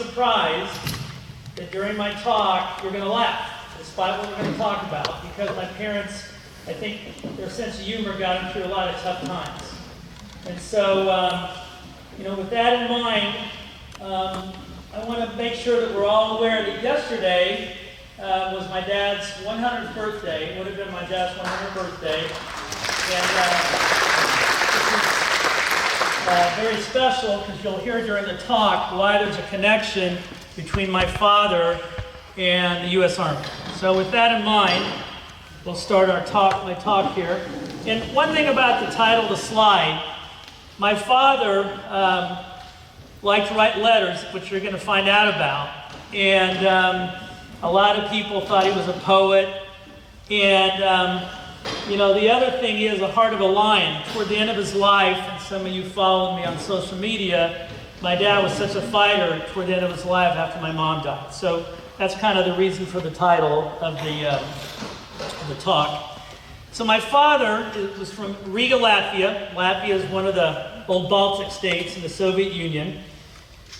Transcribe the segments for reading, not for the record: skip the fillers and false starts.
surprised that during my talk, you're going to laugh, despite what we're going to talk about, because my parents, I think their sense of humor got them through a lot of tough times. And so, with that in mind, I want to make sure that we're all aware that yesterday was my dad's 100th birthday. It would have been my dad's 100th birthday. And this is very special because you'll hear during the talk why there's a connection between my father and the U.S. Army. So with that in mind, we'll start my talk here. And one thing about the title of the slide, my father liked to write letters, which you're going to find out about. And a lot of people thought he was a poet. And, the other thing, he has the heart of a lion. Toward the end of his life, and some of you followed me on social media, my dad was such a fighter toward the end of his life after my mom died. So that's kind of the reason for the title of the talk. So my father was from Riga, Latvia. Latvia is one of the old Baltic states in the Soviet Union.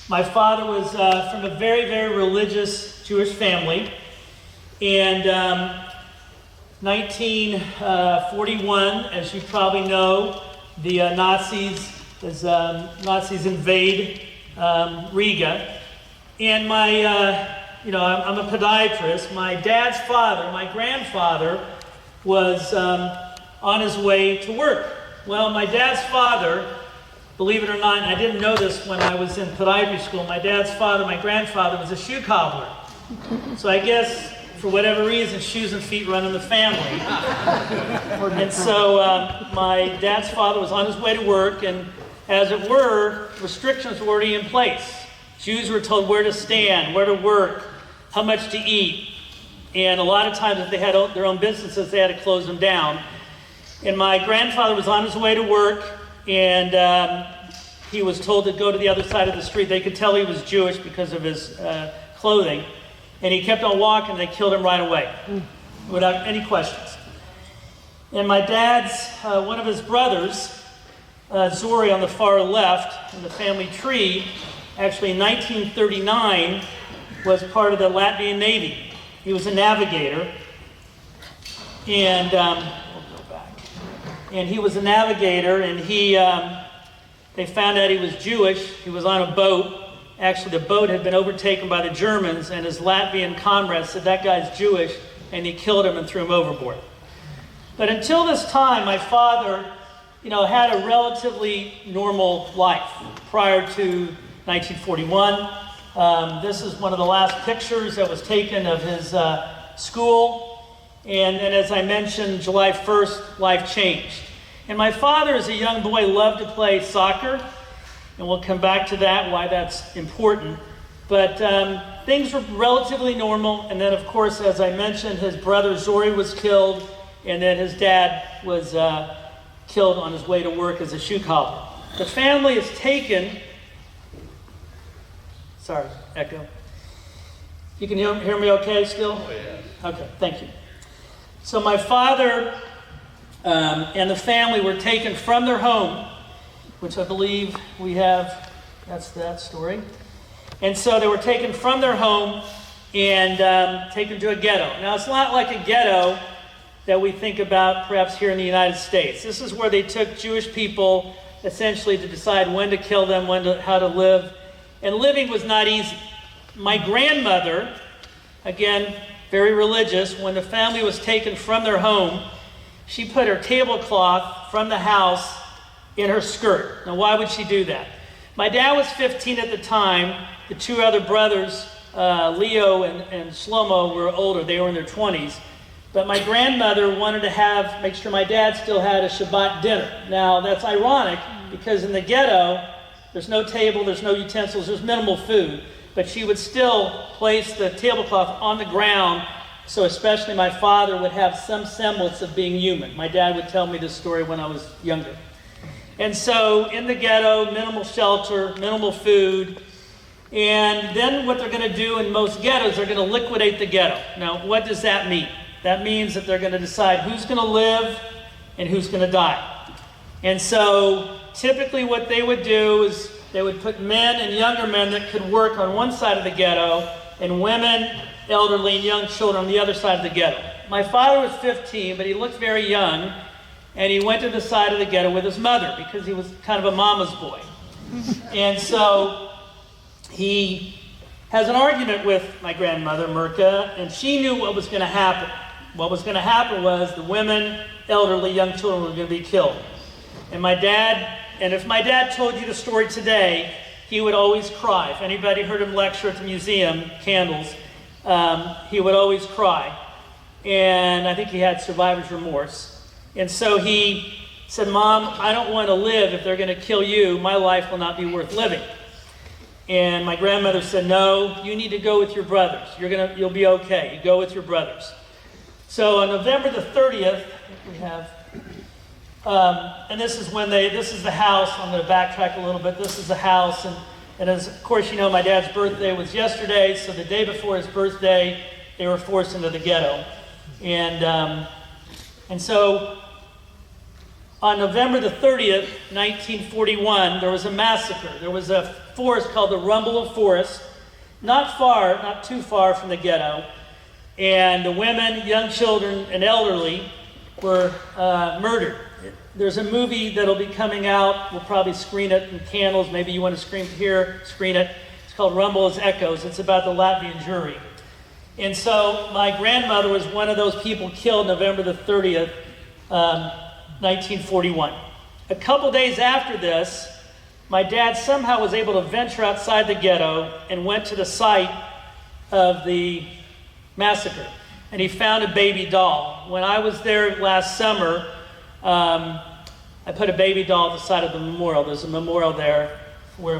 My father was from a very, very religious Jewish family. And 1941, as you probably know, the Nazis invade Riga. And I'm a podiatrist. My dad's father, my grandfather, was on his way to work. Well, my dad's father, believe it or not, and I didn't know this when I was in podiatry school, my dad's father, my grandfather, was a shoe cobbler. So I guess, for whatever reason, shoes and feet run in the family. And so my dad's father was on his way to work, and as it were, restrictions were already in place. Jews were told where to stand, where to work, how much to eat. And a lot of times, if they had their own businesses, they had to close them down. And my grandfather was on his way to work, and he was told to go to the other side of the street. They could tell he was Jewish because of his clothing. And he kept on walking, and they killed him right away, without any questions. And my dad's, one of his brothers, Zori on the far left, in the family tree, actually in 1939, was part of the Latvian Navy. He was a navigator, and we'll go back. And he was a navigator, and they found out he was Jewish. He was on a boat. Actually, the boat had been overtaken by the Germans, and his Latvian comrades said, "That guy's Jewish," and he killed him and threw him overboard. But until this time, my father, had a relatively normal life prior to 1941. This is one of the last pictures that was taken of his school. And as I mentioned, July 1st, life changed. And my father, as a young boy, loved to play soccer. And we'll come back to that, why that's important. But things were relatively normal. And then, of course, as I mentioned, his brother Zori was killed. And then his dad was killed on his way to work as a shoe cobbler. The family is taken... Sorry, echo. You can hear me okay still? Oh, yeah. Okay, thank you. So my father and the family were taken from their home, which I believe that's that story. And so they were taken from their home and taken to a ghetto. Now, it's not like a ghetto that we think about perhaps here in the United States. This is where they took Jewish people essentially to decide when to kill them, how to live. And living was not easy. My grandmother, again, very religious, when the family was taken from their home, she put her tablecloth from the house in her skirt. Now, why would she do that? My dad was 15 at the time. The two other brothers, Leo and Shlomo, were older. They were in their 20s. But my grandmother wanted to make sure my dad still had a Shabbat dinner. Now, that's ironic because in the ghetto, there's no table, there's no utensils, there's minimal food. But she would still place the tablecloth on the ground, so especially my father would have some semblance of being human. My dad would tell me this story when I was younger. And so in the ghetto, minimal shelter, minimal food. And then what they're going to do in most ghettos, they're going to liquidate the ghetto. Now, what does that mean? That means that they're going to decide who's going to live and who's going to die. And so typically what they would do is they would put men and younger men that could work on one side of the ghetto, and women, elderly, and young children on the other side of the ghetto. My father was 15, but he looked very young, and he went to the side of the ghetto with his mother because he was kind of a mama's boy. And so he has an argument with my grandmother, Mirka, and she knew what was going to happen. What was going to happen was the women, elderly, young children were going to be killed. And if my dad told you the story today, he would always cry. If anybody heard him lecture at the museum, Candles, he would always cry. And I think he had survivor's remorse. And so he said, Mom, I don't want to live if they're going to kill you. My life will not be worth living. And my grandmother said, no, you need to go with your brothers. You'll be okay. You go with your brothers. So on November the 30th, I think we have, and this is the house. I'm going to backtrack a little bit. This is the house. And as, of course, you know, my dad's birthday was yesterday. So the day before his birthday, they were forced into the ghetto. And so on November the 30th, 1941, there was a massacre. There was a forest called the Rumble Forest, not too far from the ghetto. And the women, young children, and elderly were murdered. There's a movie that'll be coming out. We'll probably screen it in Candles. Maybe you want to screen it. It's called Rumble as Echoes. It's about the Latvian jury. And so my grandmother was one of those people killed November the 30th, 1941. A couple days after this, my dad somehow was able to venture outside the ghetto and went to the site of the massacre. And he found a baby doll. When I was there last summer, I put a baby doll at the side of the memorial. There's a memorial there where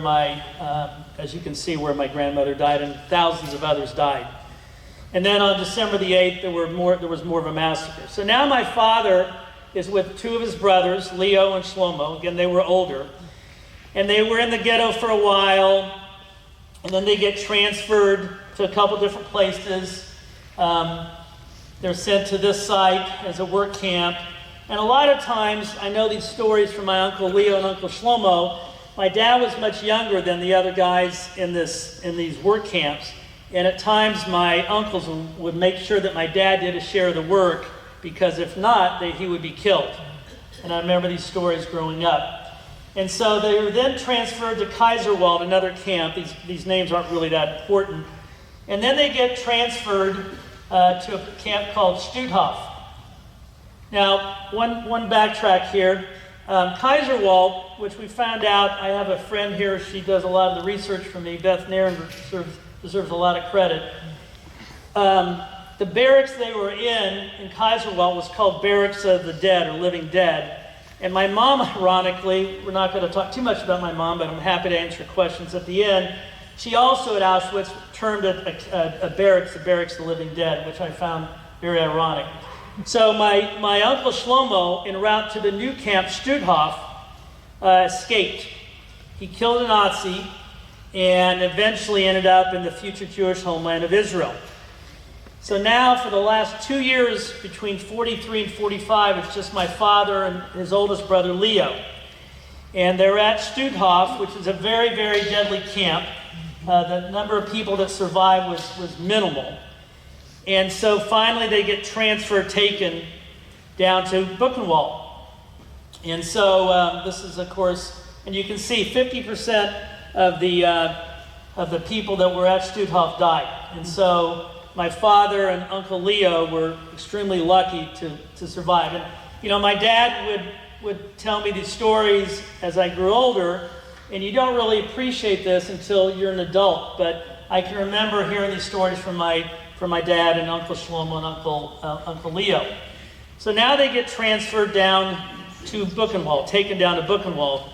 as you can see, where my grandmother died, and thousands of others died. And then on December the 8th, there was more of a massacre. So now my father is with two of his brothers, Leo and Shlomo. Again, they were older. And they were in the ghetto for a while, and then they get transferred to a couple different places. They're sent to this site as a work camp. And a lot of times, I know these stories from my Uncle Leo and Uncle Shlomo. My dad was much younger than the other guys in these work camps. And at times, my uncles would make sure that my dad did a share of the work, because if not, he would be killed. And I remember these stories growing up. And so they were then transferred to Kaiserwald, another camp. These names aren't really that important. And then they get transferred to a camp called Stutthof. Now, one backtrack here. Kaiserwald, which we found out, I have a friend here, she does a lot of the research for me, Beth Nairn deserves a lot of credit. The barracks they were in Kaiserwald was called Barracks of the Dead, or Living Dead. And my mom, ironically, we're not going to talk too much about my mom, but I'm happy to answer questions at the end. She also at Auschwitz termed it a barracks, the Barracks of the Living Dead, which I found very ironic. So my Uncle Shlomo, en route to the new camp, Stutthof, escaped. He killed a Nazi and eventually ended up in the future Jewish homeland of Israel. So now for the last 2 years, between 43 and 45, it's just my father and his oldest brother, Leo. And they're at Stutthof, which is a very, very deadly camp. The number of people that survived was minimal. And so finally they get taken down to Buchenwald. And so this is, of course, and you can see 50% of the people that were at Stutthof died. And so my father and Uncle Leo were extremely lucky to survive. And, you know, my dad would tell me these stories as I grew older, and you don't really appreciate this until you're an adult. But I can remember hearing these stories from my dad and Uncle Shlomo and Uncle Leo. So now they get transferred down to Buchenwald, taken down to Buchenwald.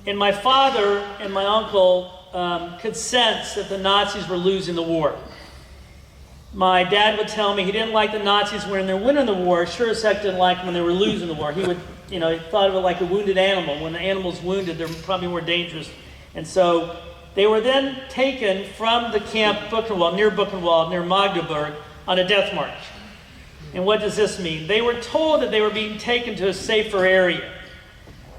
And my father and my uncle could sense that the Nazis were losing the war. My dad would tell me he didn't like the Nazis when they were winning the war. Sure as heck didn't like them when they were losing the war. He thought of it like a wounded animal. When the animal's wounded, they're probably more dangerous. And so they were then taken from the camp Buchenwald, near Magdeburg, on a death march. And what does this mean? They were told that they were being taken to a safer area.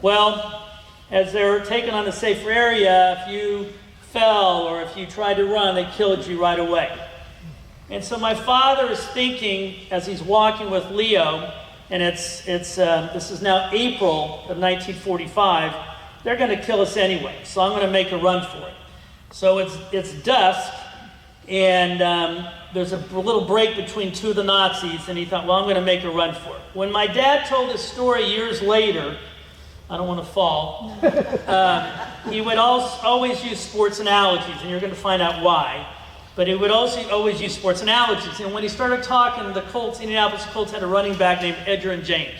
Well, as they're taking on the safer area, if you fell or if you tried to run, they killed you right away. And so my father is thinking, as he's walking with Leo, and this is now April of 1945, they're going to kill us anyway, so I'm going to make a run for it. So it's dusk, and there's a little break between two of the Nazis, and he thought, well, I'm going to make a run for it. When my dad told this story years later, I don't want to fall, he would always use sports analogies, and you're going to find out why. But he would also always use sports analogies. And when he started talking, the Indianapolis Colts had a running back named Edgerrin James.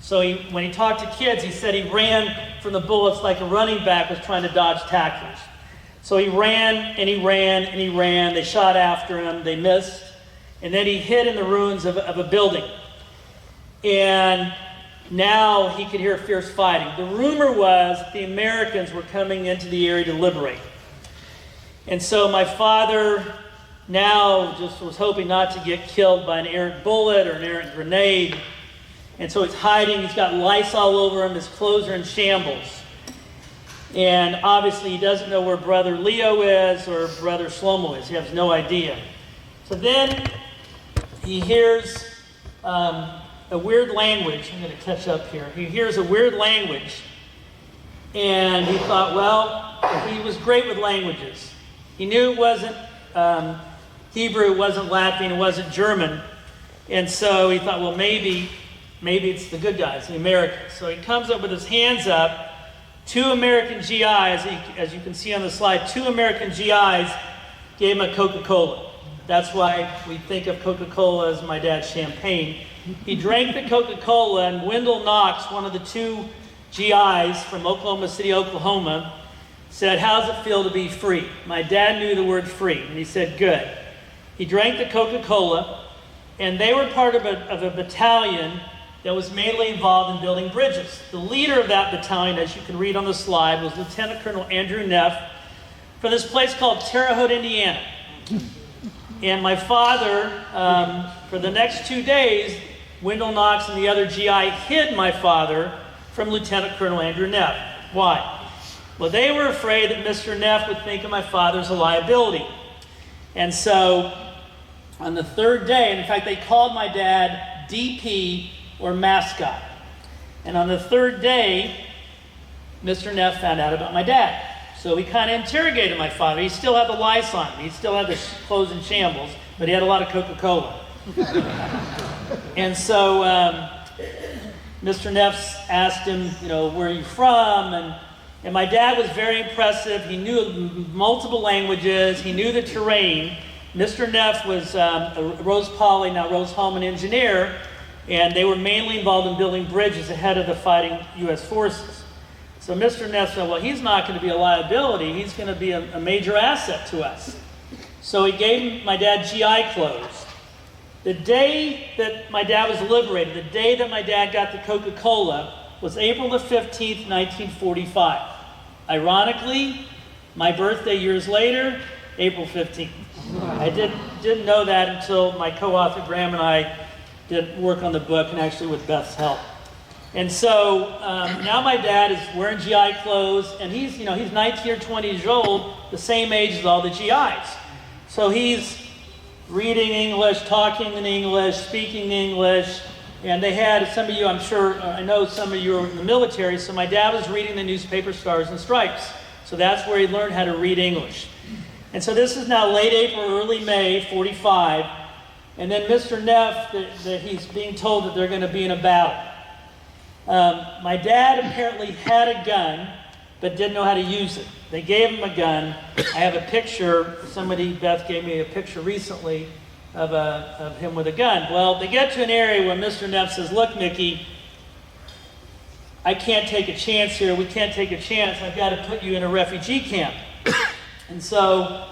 So when he talked to kids, he said he ran from the bullets like a running back was trying to dodge tacklers. So he ran, and he ran, and he ran. They shot after him. They missed. And then he hid in the ruins of a building. And now he could hear fierce fighting. The rumor was that the Americans were coming into the area to liberate. And so my father now just was hoping not to get killed by an errant bullet or an errant grenade. And so he's hiding. He's got lice all over him. His clothes are in shambles. And obviously he doesn't know where brother Leo is or brother Shlomo is. He has no idea. So then he hears a weird language. I'm going to catch up here. He hears a weird language. And he thought, well, he was great with languages. He knew it wasn't Hebrew, it wasn't Latvian, it wasn't German. And so he thought, well, maybe it's the good guys, the Americans. So he comes up with his hands up. 2 American GIs, as you can see on the slide, 2 American GIs gave him a Coca-Cola. That's why we think of Coca-Cola as my dad's champagne. He drank the Coca-Cola, and Wendell Knox, one of the 2 GIs from Oklahoma City, Oklahoma, said, how's it feel to be free? My dad knew the word free, and he said, good. He drank the Coca-Cola, and they were part of a battalion that was mainly involved in building bridges. The leader of that battalion, as you can read on the slide, was Lieutenant Colonel Andrew Neff from this place called Terre Haute, Indiana. And my father, for the next 2 days, Wendell Knox and the other GI hid my father from Lieutenant Colonel Andrew Neff. Why? Well, they were afraid that Mr. Neff would think of my father as a liability. And so, on the 3rd day, and in fact, they called my dad DP, or mascot. And on the 3rd day, Mr. Neff found out about my dad. So he kind of interrogated my father. He still had the lice on him. He still had the clothes in shambles, but he had a lot of Coca-Cola. And so Mr. Neff asked him, where are you from? And my dad was very impressive. He knew multiple languages. He knew the terrain. Mr. Neff was a Rose Poly, now Rose Holman engineer, and they were mainly involved in building bridges ahead of the fighting U.S. forces. So Mr. Neff said, well, he's not going to be a liability. He's going to be a major asset to us. So he gave my dad GI clothes. The day that my dad was liberated, the day that my dad got the Coca-Cola, was April the 15th, 1945. Ironically, my birthday years later, April 15th. I didn't know that until my co-author Graham and I did work on the book, and actually with Beth's help. And so now my dad is wearing GI clothes, and he's 19 or 20 years old, the same age as all the GIs. So he's reading English, talking in English, speaking English, and they had, some of you, I'm sure, I know some of you are in the military, so my dad was reading the newspaper Stars and Stripes. So that's where he learned how to read English. And so this is now late April, early May, 45. And then Mr. Neff, that he's being told that they're going to be in a battle. My dad apparently had a gun, but didn't know how to use it. They gave him a gun. I have a picture, Beth gave me a picture recently of him with a gun. Well, they get to an area where Mr. Neff says, look, Mickey, I can't take a chance here. We can't take a chance. I've got to put you in a refugee camp. And so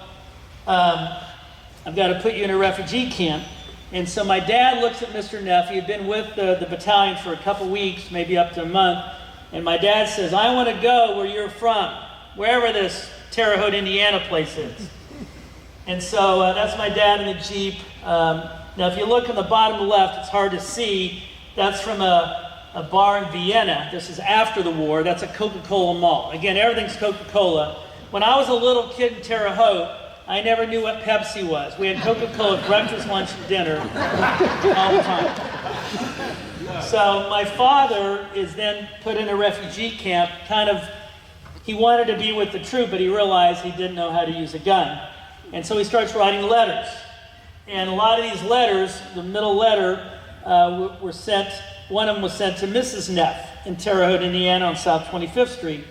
I've got to put you in a refugee camp. And so my dad looks at Mr. Neff. He had been with the battalion for a couple weeks, maybe up to a month. And my dad says, I want to go where you're from, wherever this Terre Haute, Indiana place is. And so that's my dad in the Jeep. Now, if you look on the bottom left, it's hard to see. That's from a a bar in Vienna. This is after the war. That's a Coca-Cola malt. Again, everything's Coca-Cola. When I was a little kid in Terre Haute, I never knew what Pepsi was. We had Coca-Cola breakfast, lunch, and dinner all the time. So my father is then put in a refugee camp. He wanted to be with the troop, but he realized he didn't know how to use a gun. And so he starts writing letters. And a lot of these letters, the middle letter, were sent, one of them was sent to Mrs. Neff in Terre Haute, Indiana on South 25th Street.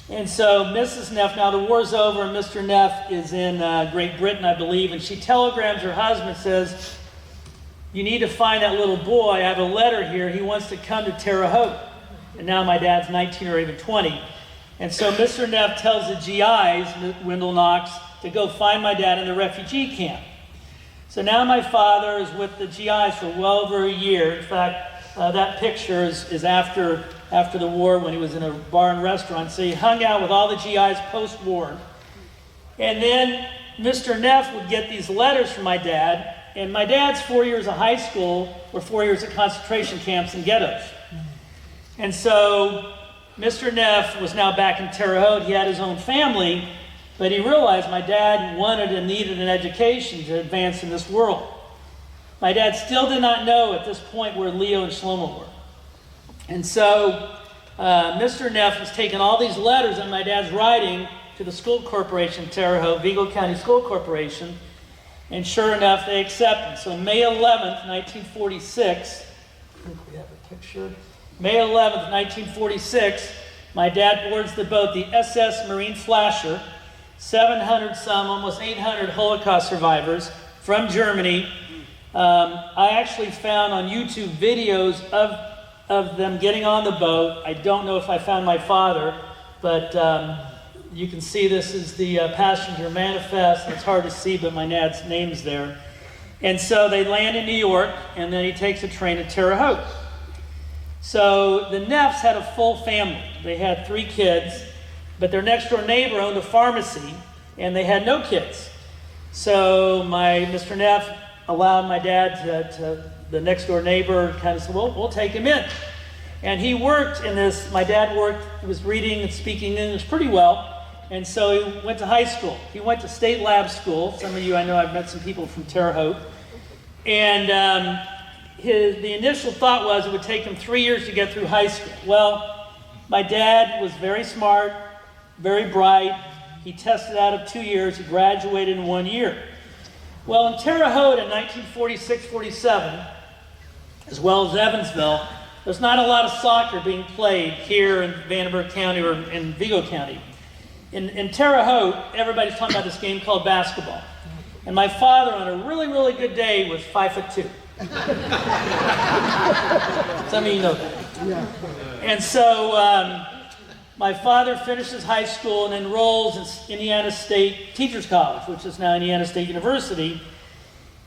And so Mrs. Neff, now the war's over, and Mr. Neff is in Great Britain, I believe, and she telegrams her husband, says, "You need to find that little boy. I have a letter here. He wants to come to Terre Haute." And now my dad's 19 or even 20. And so Mr. Neff tells the GIs, Wendell Knox, to go find my dad in the refugee camp. So now my father is with the GIs for well over a year. In fact, that picture is after the war when he was in a bar and restaurant. So he hung out with all the GIs post-war. And then Mr. Neff would get these letters from my dad. And my dad's 4 years of high school were 4 years at concentration camps and ghettos. And so Mr. Neff was now back in Terre Haute. He had his own family, but he realized my dad wanted and needed an education to advance in this world. My dad still did not know at this point where Leo and Shlomo were. And so Mr. Neff was taking all these letters that my dad's writing to the school corporation, Terre Haute, Vigo County School Corporation, and sure enough, they accepted. So May 11th, 1946, I think we have a picture. May 11th, 1946, my dad boards the boat, the SS Marine Flasher, 700 some, almost 800 Holocaust survivors from Germany. I actually found on YouTube videos of them getting on the boat. I don't know if I found my father, but you can see this is the passenger manifest. It's hard to see, but my dad's name's there. And so they land in New York, and then he takes a train to Terre Haute. So the Neffs had a full family. They had 3 kids, but their next door neighbor owned a pharmacy, and they had no kids. So Mr. Neff allowed my dad the next door neighbor kind of said, well, we'll take him in. And he worked in this, my dad he was reading and speaking English pretty well. And so he went to high school. He went to State Lab School. Some of you, I know I've met some people from Terre Haute. And the initial thought was it would take him 3 years to get through high school. Well, my dad was very smart, very bright. He tested out of 2 years. He graduated in 1 year. Well, in Terre Haute in 1946-47, as well as Evansville, there's not a lot of soccer being played here in Vandenberg County or in Vigo County. In Terre Haute, everybody's talking about this game called basketball. And my father, on a really, really good day, was 5'2". Some of you know that. Yeah. And so my father finishes high school and enrolls in Indiana State Teachers College, which is now Indiana State University.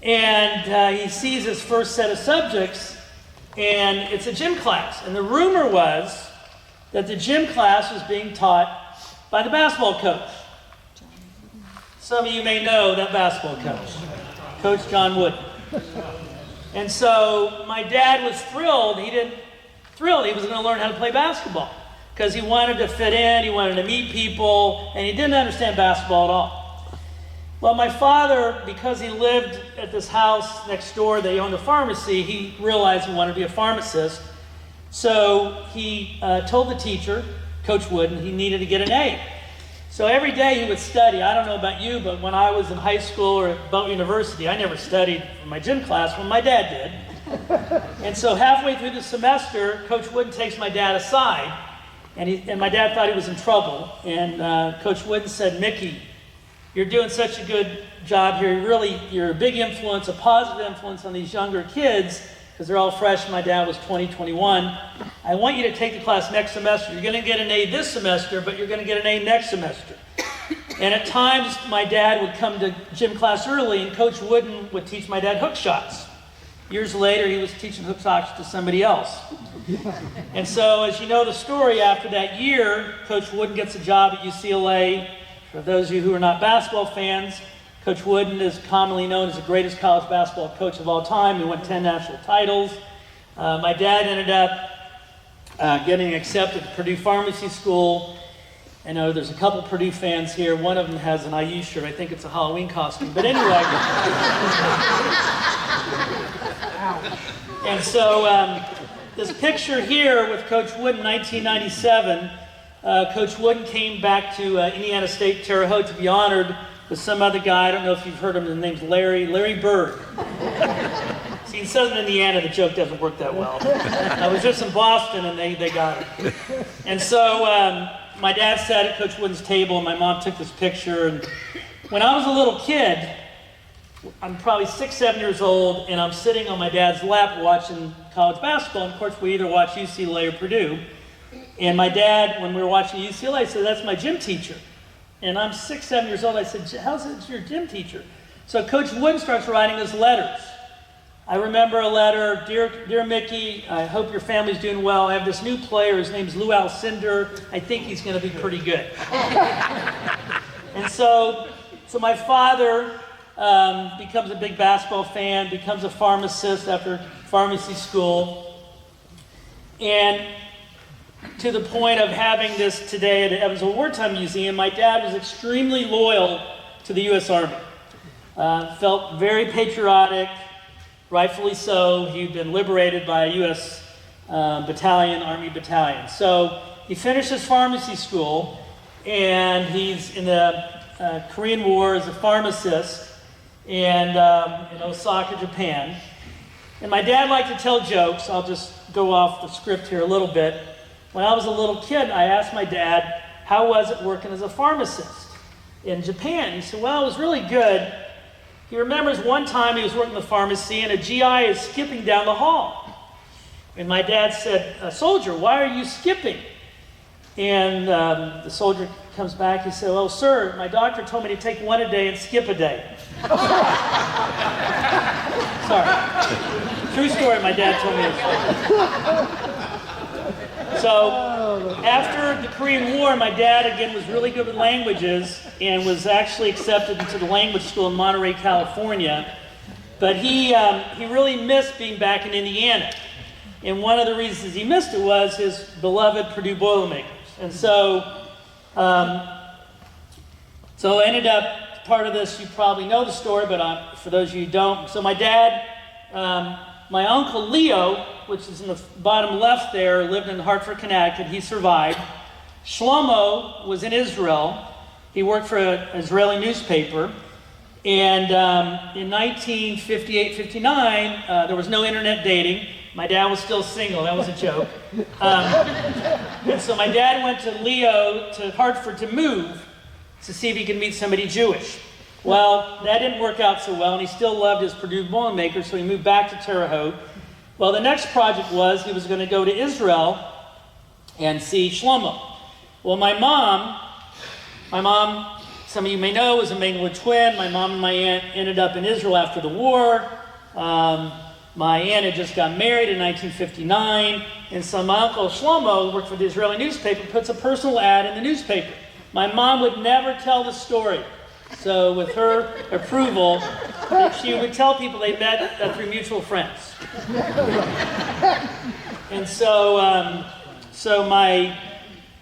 And he sees his first set of subjects, and it's a gym class. And the rumor was that the gym class was being taught by the basketball coach. Some of you may know that basketball coach, Coach John Wooden. And so my dad was thrilled. He was going to learn how to play basketball because he wanted to fit in, he wanted to meet people, and he didn't understand basketball at all. Well, my father, because he lived at this house next door, they owned a pharmacy, he realized he wanted to be a pharmacist. So he told the teacher, Coach Wooden, he needed to get an A. So every day he would study. I don't know about you, but when I was in high school or at Belmont University, I never studied for my gym class when my dad did. And so halfway through the semester, Coach Wooden takes my dad aside, and my dad thought he was in trouble. And Coach Wooden said, "Mickey, you're doing such a good job here. You're a big influence, a positive influence on these younger kids, because they're all fresh. My dad was 20, 21. I want you to take the class next semester. You're going to get an A this semester, but you're going to get an A next semester." And at times, my dad would come to gym class early, and Coach Wooden would teach my dad hook shots. Years later, he was teaching hook shots to somebody else. And so, as you know the story, after that year, Coach Wooden gets a job at UCLA. For those of you who are not basketball fans, Coach Wooden is commonly known as the greatest college basketball coach of all time. He won 10 national titles. My dad ended up getting accepted to Purdue Pharmacy School. I know there's a couple Purdue fans here. One of them has an IU shirt. I think it's a Halloween costume. But anyway. And so this picture here with Coach Wooden, 1997, Coach Wooden came back to Indiana State Terre Haute to be honored with some other guy. I don't know if you've heard him. His name's Larry Bird. See, in Southern Indiana, the joke doesn't work that well. I was just in Boston, and they got it. And so my dad sat at Coach Wooden's table, and my mom took this picture. And when I was a little kid, I'm probably 6, 7 years old, and I'm sitting on my dad's lap watching college basketball. And of course, we either watch UCLA or Purdue. And my dad, when we were watching UCLA, said, "That's my gym teacher." And I'm 6, 7 years old. I said, "How's it your gym teacher?" So Coach Wooden starts writing us letters. I remember a letter, Dear Mickey, I hope your family's doing well. I have this new player. His name's Lou Alcindor. I think he's going to be pretty good. And so my father becomes a big basketball fan, becomes a pharmacist after pharmacy school. And to the point of having this today at the Evansville Wartime Museum, my dad was extremely loyal to the U.S. Army. Felt very patriotic, rightfully so. He'd been liberated by a U.S. Army battalion. So he finishes pharmacy school, and he's in the Korean War as a pharmacist and in Osaka, Japan. And my dad liked to tell jokes. I'll just go off the script here a little bit. When I was a little kid, I asked my dad, how was it working as a pharmacist in Japan? He said, well, it was really good. He remembers one time he was working in the pharmacy and a GI is skipping down the hall. And my dad said, soldier, why are you skipping? And the soldier comes back, he said, well, sir, my doctor told me to take one a day and skip a day. Sorry. True story, my dad told me. So after the Korean War, my dad, again, was really good with languages and was actually accepted into the language school in Monterey, California. But he really missed being back in Indiana. And one of the reasons he missed it was his beloved Purdue Boilermakers. And so I ended up, part of this, you probably know the story, but for those of you who don't. So my dad, my uncle Leo, which is in the bottom left there, lived in Hartford, Connecticut. He survived. Shlomo was in Israel. He worked for an Israeli newspaper. And in 1958-59, there was no internet dating. My dad was still single. That was a joke. And so my dad went to Leo, to Hartford, to move to see if he could meet somebody Jewish. Well, that didn't work out so well, and he still loved his Purdue Boilermakers, so he moved back to Terre Haute. Well, the next project was he was going to go to Israel and see Shlomo. Well, my mom, some of you may know, was a Mengele twin. My mom and my aunt ended up in Israel after the war. My aunt had just got married in 1959, and so my uncle Shlomo, who worked for the Israeli newspaper, puts a personal ad in the newspaper. My mom would never tell the story. So with her approval, she would tell people they met through mutual friends. And so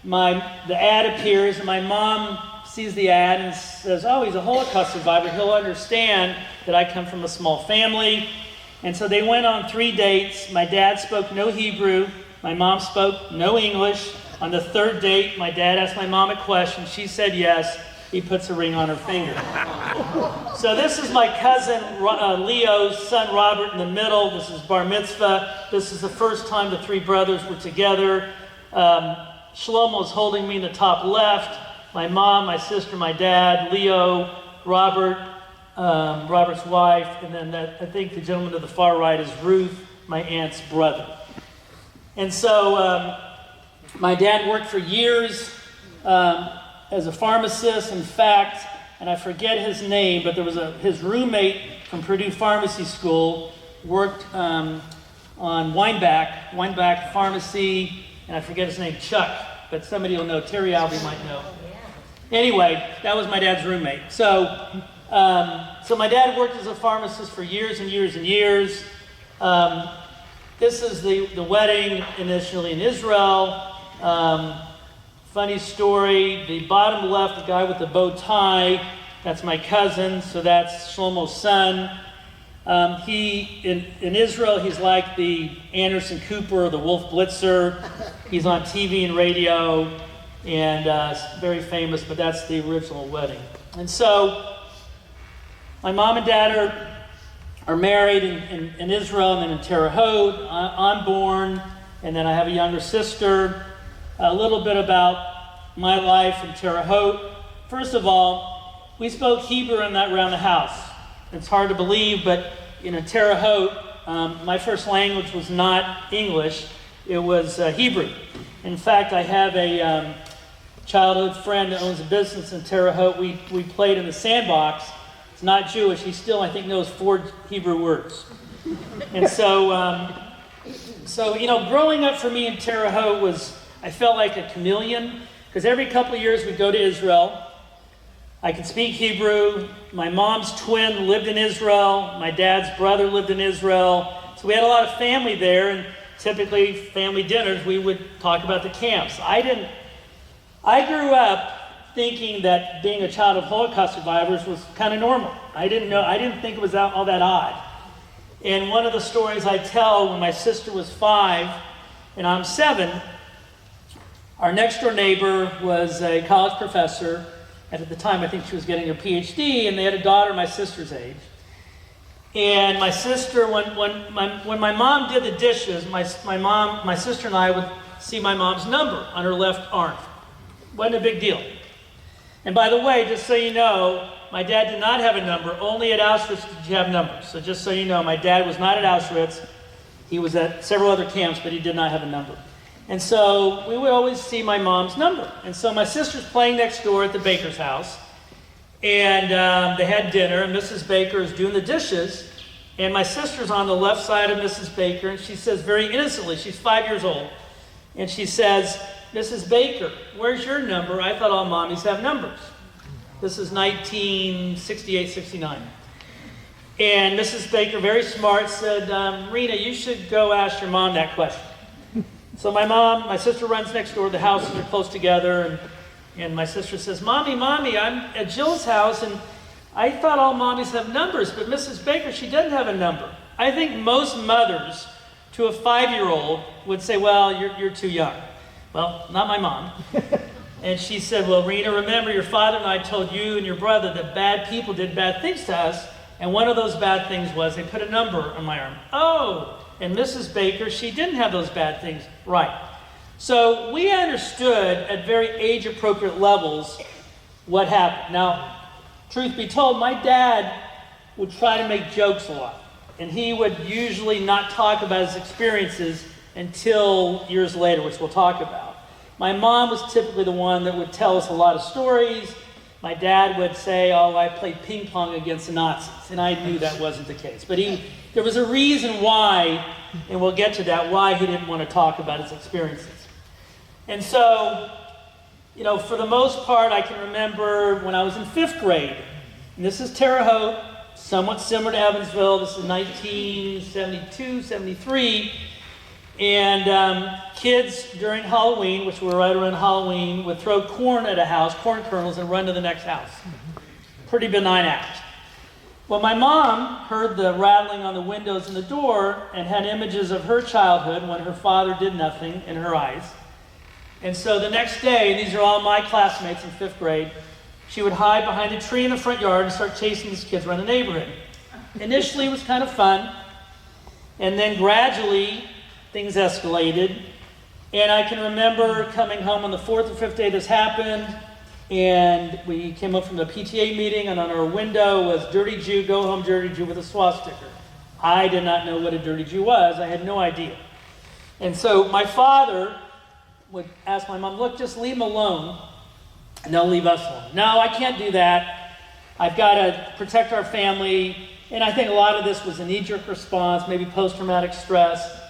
the ad appears, and my mom sees the ad and says, oh, he's a Holocaust survivor. He'll understand that I come from a small family. And so they went on 3 dates. My dad spoke no Hebrew. My mom spoke no English. On the third date, my dad asked my mom a question. She said yes. He puts a ring on her finger. So this is my cousin Leo's son Robert in the middle. This is bar mitzvah. This is the first time the 3 brothers were together. Shlomo's holding me in the top left. My mom, my sister, my dad, Leo, Robert, Robert's wife, and then I think the gentleman to the far right is Ruth, my aunt's brother. And so my dad worked for years as a pharmacist. In fact, and I forget his name, but there was his roommate from Purdue Pharmacy School worked on Weinbach Pharmacy, and I forget his name, Chuck, but somebody will know. Terry Albee might know. Anyway, that was my dad's roommate. So my dad worked as a pharmacist for years and years and years. this is the wedding initially in Israel. Funny story, the bottom left, the guy with the bow tie, that's my cousin, so that's Shlomo's son. In Israel, he's like the Anderson Cooper or the Wolf Blitzer. He's on TV and radio, and very famous, but that's the original wedding. And so, my mom and dad are married in Israel and then in Terre Haute. I'm born, and then I have a younger sister. A little bit about my life in Terre Haute. First of all, we spoke Hebrew around the house. It's hard to believe, but in Terre Haute, my first language was not English. It was Hebrew. In fact, I have a childhood friend that owns a business in Terre Haute. We played in the sandbox. It's not Jewish. He still, I think, knows 4 Hebrew words. And so, growing up for me in Terre Haute I felt like a chameleon, because every couple of years we'd go to Israel. I could speak Hebrew. My mom's twin lived in Israel. My dad's brother lived in Israel. So we had a lot of family there, and typically family dinners, we would talk about the camps. I grew up thinking that being a child of Holocaust survivors was kind of normal. I didn't think it was all that odd. And one of the stories I tell, when my sister was 5 and I'm 7, our next door neighbor was a college professor. And at the time, I think she was getting her PhD, and they had a daughter my sister's age. And my sister, when my mom did the dishes, my sister and I would see my mom's number on her left arm. Wasn't a big deal. And by the way, just so you know, my dad did not have a number. Only at Auschwitz did you have numbers. So just so you know, my dad was not at Auschwitz. He was at several other camps, but he did not have a number. And so we would always see my mom's number. And so my sister's playing next door at the baker's house. And they had dinner, and Mrs. Baker is doing the dishes. And my sister's on the left side of Mrs. Baker, and she says very innocently, she's 5 years old, and she says, "Mrs. Baker, where's your number? I thought all mommies have numbers." This is 1968, 69. And Mrs. Baker, very smart, said, "Rena, you should go ask your mom that question." So my sister runs next door. The houses are close together. And my sister says, Mommy, I'm at Jill's house, and I thought all mommies have numbers, but Mrs. Baker, she doesn't have a number. I think most mothers to a 5-year-old would say, well, you're too young. Well, not my mom. And she said, well, Rena, remember your father and I told you and your brother that bad people did bad things to us, and one of those bad things was they put a number on my arm. Oh! And Mrs. Baker, she didn't have those bad things. Right. So we understood at very age-appropriate levels what happened. Now, truth be told, my dad would try to make jokes a lot. And he would usually not talk about his experiences until years later, which we'll talk about. My mom was typically the one that would tell us a lot of stories. My dad would say, oh, I played ping pong against the Nazis. And I knew that wasn't the case. But there was a reason why, and we'll get to that, why he didn't want to talk about his experiences. And so, for the most part, I can remember when I was in 5th grade, and this is Terre Haute, somewhat similar to Evansville. This is 1972, 73. And kids during Halloween, which were right around Halloween, would throw corn at a house, corn kernels, and run to the next house. Pretty benign act. Well, my mom heard the rattling on the windows and the door and had images of her childhood when her father did nothing in her eyes. And so the next day, and these are all my classmates in 5th grade, she would hide behind a tree in the front yard and start chasing these kids around the neighborhood. Initially, it was kind of fun. And then gradually, things escalated. And I can remember coming home on the 4th or 5th day this happened. And we came up from the PTA meeting, and on our window was Dirty Jew, go home Dirty Jew with a swastika. I did not know what a Dirty Jew was. I had no idea. And so my father would ask my mom, look, just leave them alone, and they'll leave us alone. No, I can't do that. I've got to protect our family. And I think a lot of this was a knee-jerk response, maybe post-traumatic stress.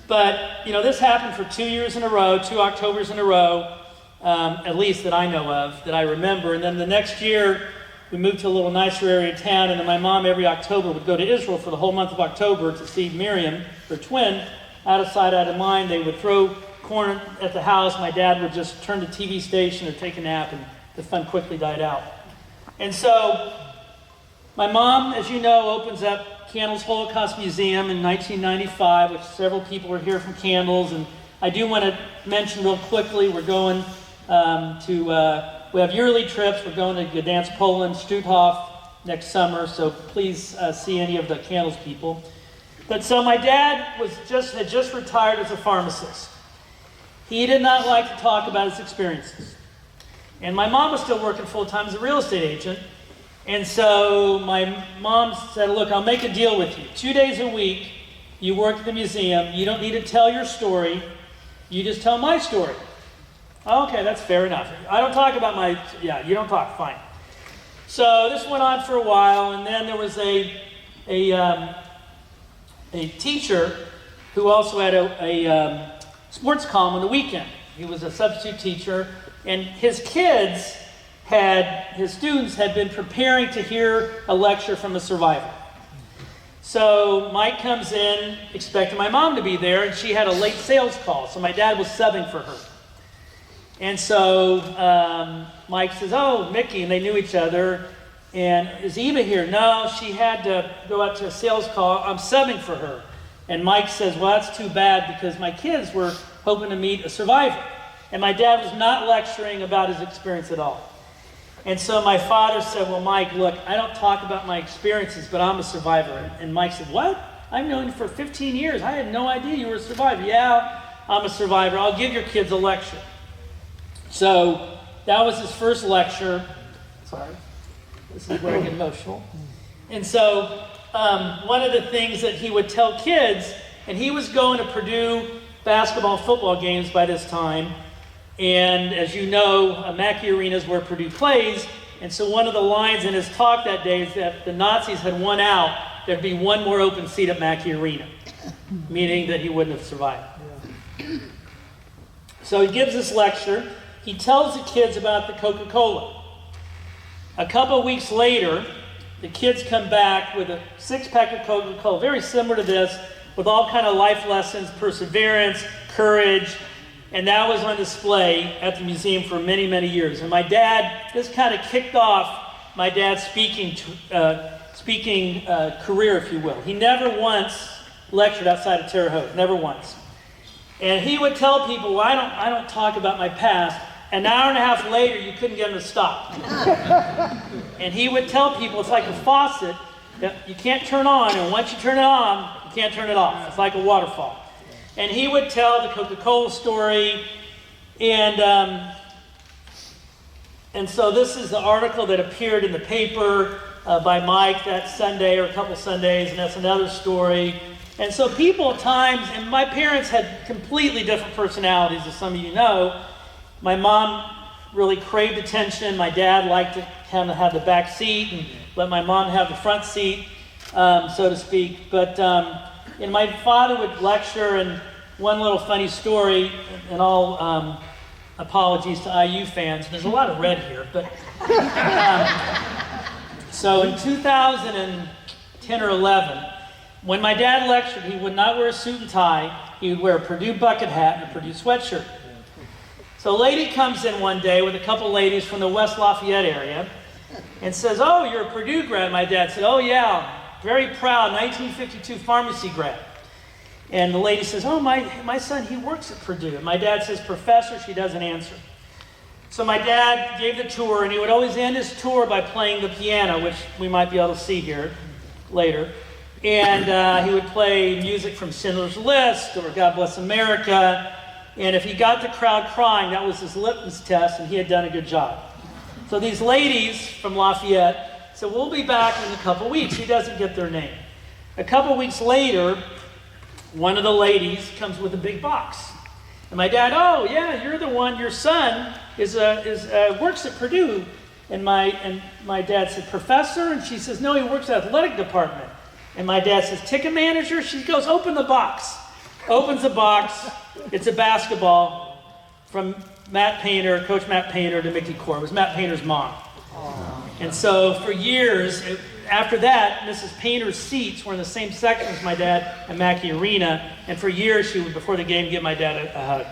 But, this happened for 2 years in a row, 2 Octobers in a row, at least that I know of, that I remember. And then the next year, we moved to a little nicer area of town, and then my mom every October would go to Israel for the whole month of October to see Miriam, her twin. out of sight, out of mind. They would throw corn at the house. My dad would just turn the TV station or take a nap, and the fun quickly died out. And so my mom, as you know, opens up Candles Holocaust Museum in 1995, which several people were here from Candles. And I do want to mention real quickly, we're going we have yearly trips. We're going to Gdansk, Poland, Stutthof next summer, so please see any of the Candles people. But so my dad had just retired as a pharmacist. He did not like to talk about his experiences. And my mom was still working full-time as a real estate agent. And so my mom said, look, I'll make a deal with you. 2 days a week, you work at the museum. You don't need to tell your story. You just tell my story. Okay, that's fair enough. I don't talk about you don't talk, fine. So this went on for a while, and then there was a teacher who also had a sports column on the weekend. He was a substitute teacher, and his students had been preparing to hear a lecture from a survivor. So Mike comes in expecting my mom to be there, and she had a late sales call, so my dad was subbing for her. And so Mike says, oh, Mickey, and they knew each other. And is Eva here? No, she had to go out to a sales call. I'm subbing for her. And Mike says, well, that's too bad because my kids were hoping to meet a survivor. And my dad was not lecturing about his experience at all. And so my father said, well, Mike, look, I don't talk about my experiences, but I'm a survivor. And Mike said, what? I've known you for 15 years. I had no idea you were a survivor. Yeah, I'm a survivor. I'll give your kids a lecture. So that was his first lecture. Sorry, this is where I get emotional. And so one of the things that he would tell kids, and he was going to Purdue basketball, football games by this time. And as you know, Mackey Arena is where Purdue plays. And so one of the lines in his talk that day is that if the Nazis had won out, there'd be one more open seat at Mackey Arena, meaning that he wouldn't have survived. Yeah. So he gives this lecture. He tells the kids about the Coca-Cola. A couple of weeks later, the kids come back with a 6-pack of Coca-Cola, very similar to this, with all kind of life lessons, perseverance, courage, and that was on display at the museum for many, many years. And my dad, this kind of kicked off my dad's speaking career, if you will. He never once lectured outside of Terre Haute, never once. And he would tell people, well, I don't talk about my past. An hour and a half later, you couldn't get him to stop. And he would tell people, it's like a faucet that you can't turn on, and once you turn it on, you can't turn it off. It's like a waterfall. And he would tell the Coca-Cola story, and so this is the article that appeared in the paper by Mike that Sunday or a couple Sundays, and that's another story. And so people at times, and my parents had completely different personalities, as some of you know. My mom really craved attention. My dad liked to kind of have the back seat and let my mom have the front seat, so to speak. But and my father would lecture, and one little funny story, and all apologies to IU fans. There's a lot of red here, but so in 2010 or 11, when my dad lectured, he would not wear a suit and tie. He would wear a Purdue bucket hat and a Purdue sweatshirt. So a lady comes in one day with a couple ladies from the West Lafayette area and says, oh, you're a Purdue grad. My dad said, oh, yeah, very proud, 1952 pharmacy grad. And the lady says, oh, my son, he works at Purdue. And my dad says, professor. She doesn't answer. So my dad gave the tour, and he would always end his tour by playing the piano, which we might be able to see here later. And he would play music from Schindler's List or God Bless America. And if he got the crowd crying, that was his litmus test, and he had done a good job. So these ladies from Lafayette said, we'll be back in a couple weeks. He doesn't get their name. A couple weeks later, one of the ladies comes with a big box. And my dad, oh, yeah, you're the one, your son works at Purdue. And my dad said, professor? And she says, no, he works at the athletic department. And my dad says, ticket manager? She goes, open the box. Opens the box. It's a basketball from Matt Painter, Coach Matt Painter to Mickey Core. It was Matt Painter's mom. Aww. And so for years, after that, Mrs. Painter's seats were in the same section as my dad at Mackey Arena. And for years, she would, before the game, give my dad a hug.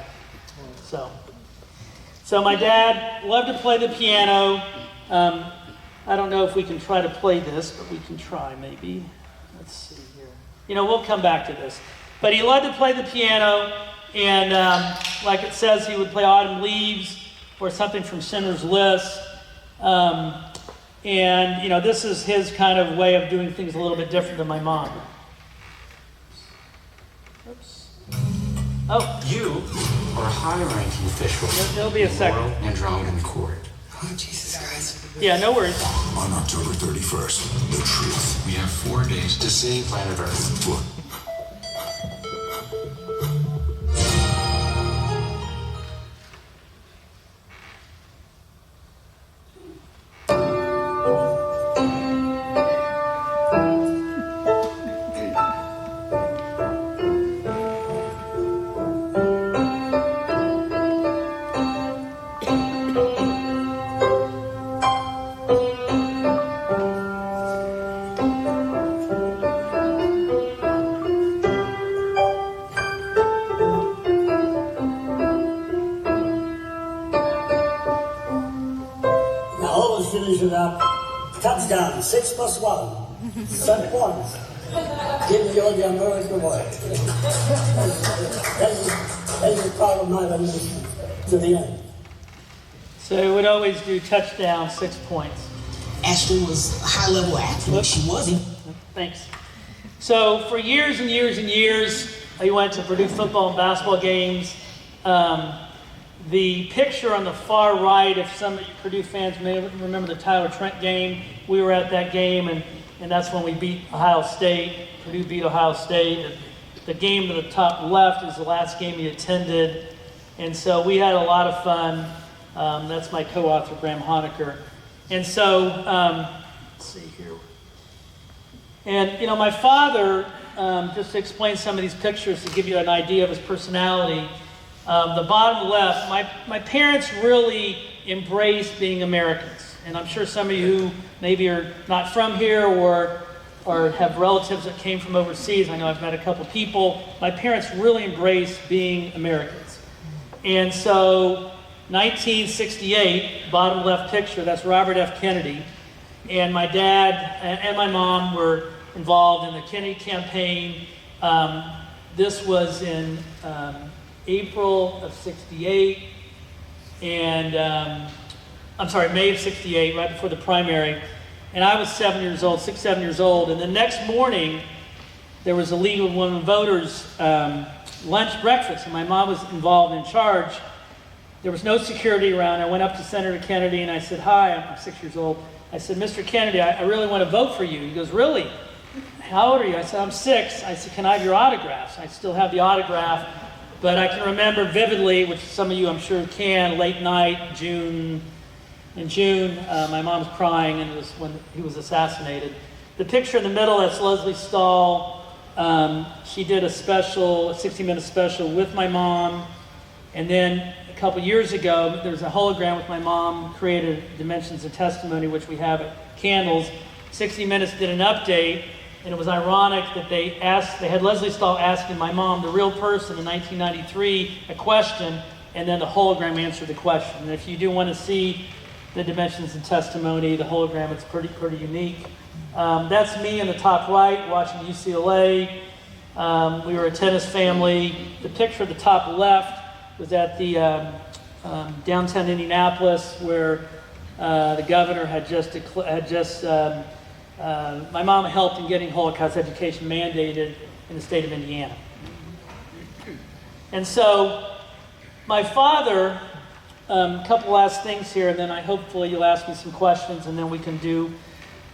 So my dad loved to play the piano. I don't know if we can try to play this, but we can try maybe. Let's see here. We'll come back to this. But he loved to play the piano, and like it says, he would play Autumn Leaves or something from Schindler's List. And this is his kind of way of doing things a little bit different than my mom. Oops. Oh. You are a high-ranking official. There'll be a second. Andromedan Court. Oh, Jesus Christ. Yeah, no worries. On October 31st, the truth. We have 4 days to save planet Earth. Look. Touchdown, 6 plus 1. 7 points. Give me all the American way. That's the problem I have to the end. So he would always do touchdown, 6 points. Ashley was a high-level athlete. She wasn't. Thanks. So for years and years and years, he went to Purdue football and basketball games. The picture on the far right, if some of you Purdue fans may remember the Tyler Trent game, we were at that game, and that's when we beat Ohio State. Purdue beat Ohio State. The game to the top left is the last game he attended, and so we had a lot of fun. That's my co-author, Graham Honecker. And so, let's see here. And, my father, just to explain some of these pictures to give you an idea of his personality, the bottom left, my parents really embraced being Americans. And I'm sure some of you who maybe are not from here or have relatives that came from overseas. I know I've met a couple people. My parents really embraced being Americans. And so 1968, bottom left picture, that's Robert F. Kennedy. And my dad and my mom were involved in the Kennedy campaign. This was in April of 68, and May of 68, right before the primary. And I was 7 years old, 7 years old. And the next morning, there was a League of Women Voters lunch breakfast, and my mom was involved in charge. There was no security around. I went up to Senator Kennedy and I said, "Hi," I'm 6 years old. I said, "Mr. Kennedy, I really want to vote for you." He goes, "Really? How old are you?" I said, "I'm 6. I said, "Can I have your autographs?" I still have the autograph. But I can remember vividly, which some of you I'm sure can, late night, in June, my mom's crying, and it was when he was assassinated. The picture in the middle, that's Leslie Stahl. She did a 60-minute special with my mom. And then a couple years ago, there's a hologram with my mom, created Dimensions of Testimony, which we have at Candles. 60 Minutes did an update. And it was ironic that they had Leslie Stahl asking my mom, the real person in 1993, a question, and then the hologram answered the question. And if you do want to see the Dimensions and Testimony, the hologram, it's pretty unique. That's me in the top right watching UCLA. We were a tennis family. The picture at the top left was at the downtown Indianapolis, where the governor had just my mom helped in getting Holocaust education mandated in the state of Indiana. And so my father, a couple last things here, and then hopefully you'll ask me some questions, and then we can do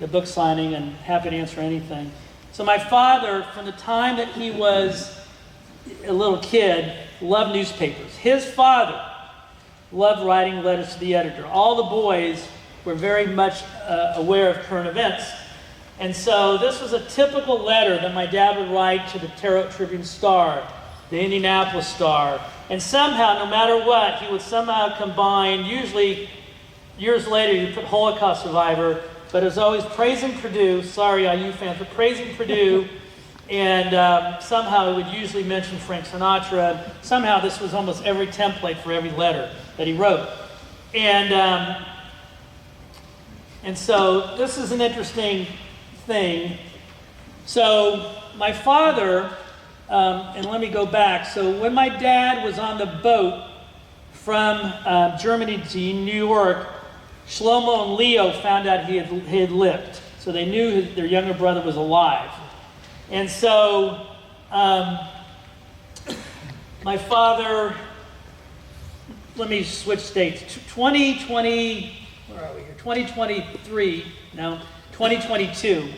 the book signing, and happy to answer anything. So my father, from the time that he was a little kid, loved newspapers. His father loved writing letters to the editor. All the boys were very much aware of current events. And so this was a typical letter that my dad would write to the Terre Haute Tribune-Star, the Indianapolis Star. And somehow, no matter what, he would somehow combine, usually years later you put Holocaust survivor, but it was always praising Purdue. Sorry, IU fans, but praising Purdue. And somehow it would usually mention Frank Sinatra. Somehow this was almost every template for every letter that he wrote. And so this is an interesting thing. So my father, and let me go back. So when my dad was on the boat from Germany to New York, Shlomo and Leo found out he had lived. So they knew their younger brother was alive. And so my father, let me switch dates. 2022.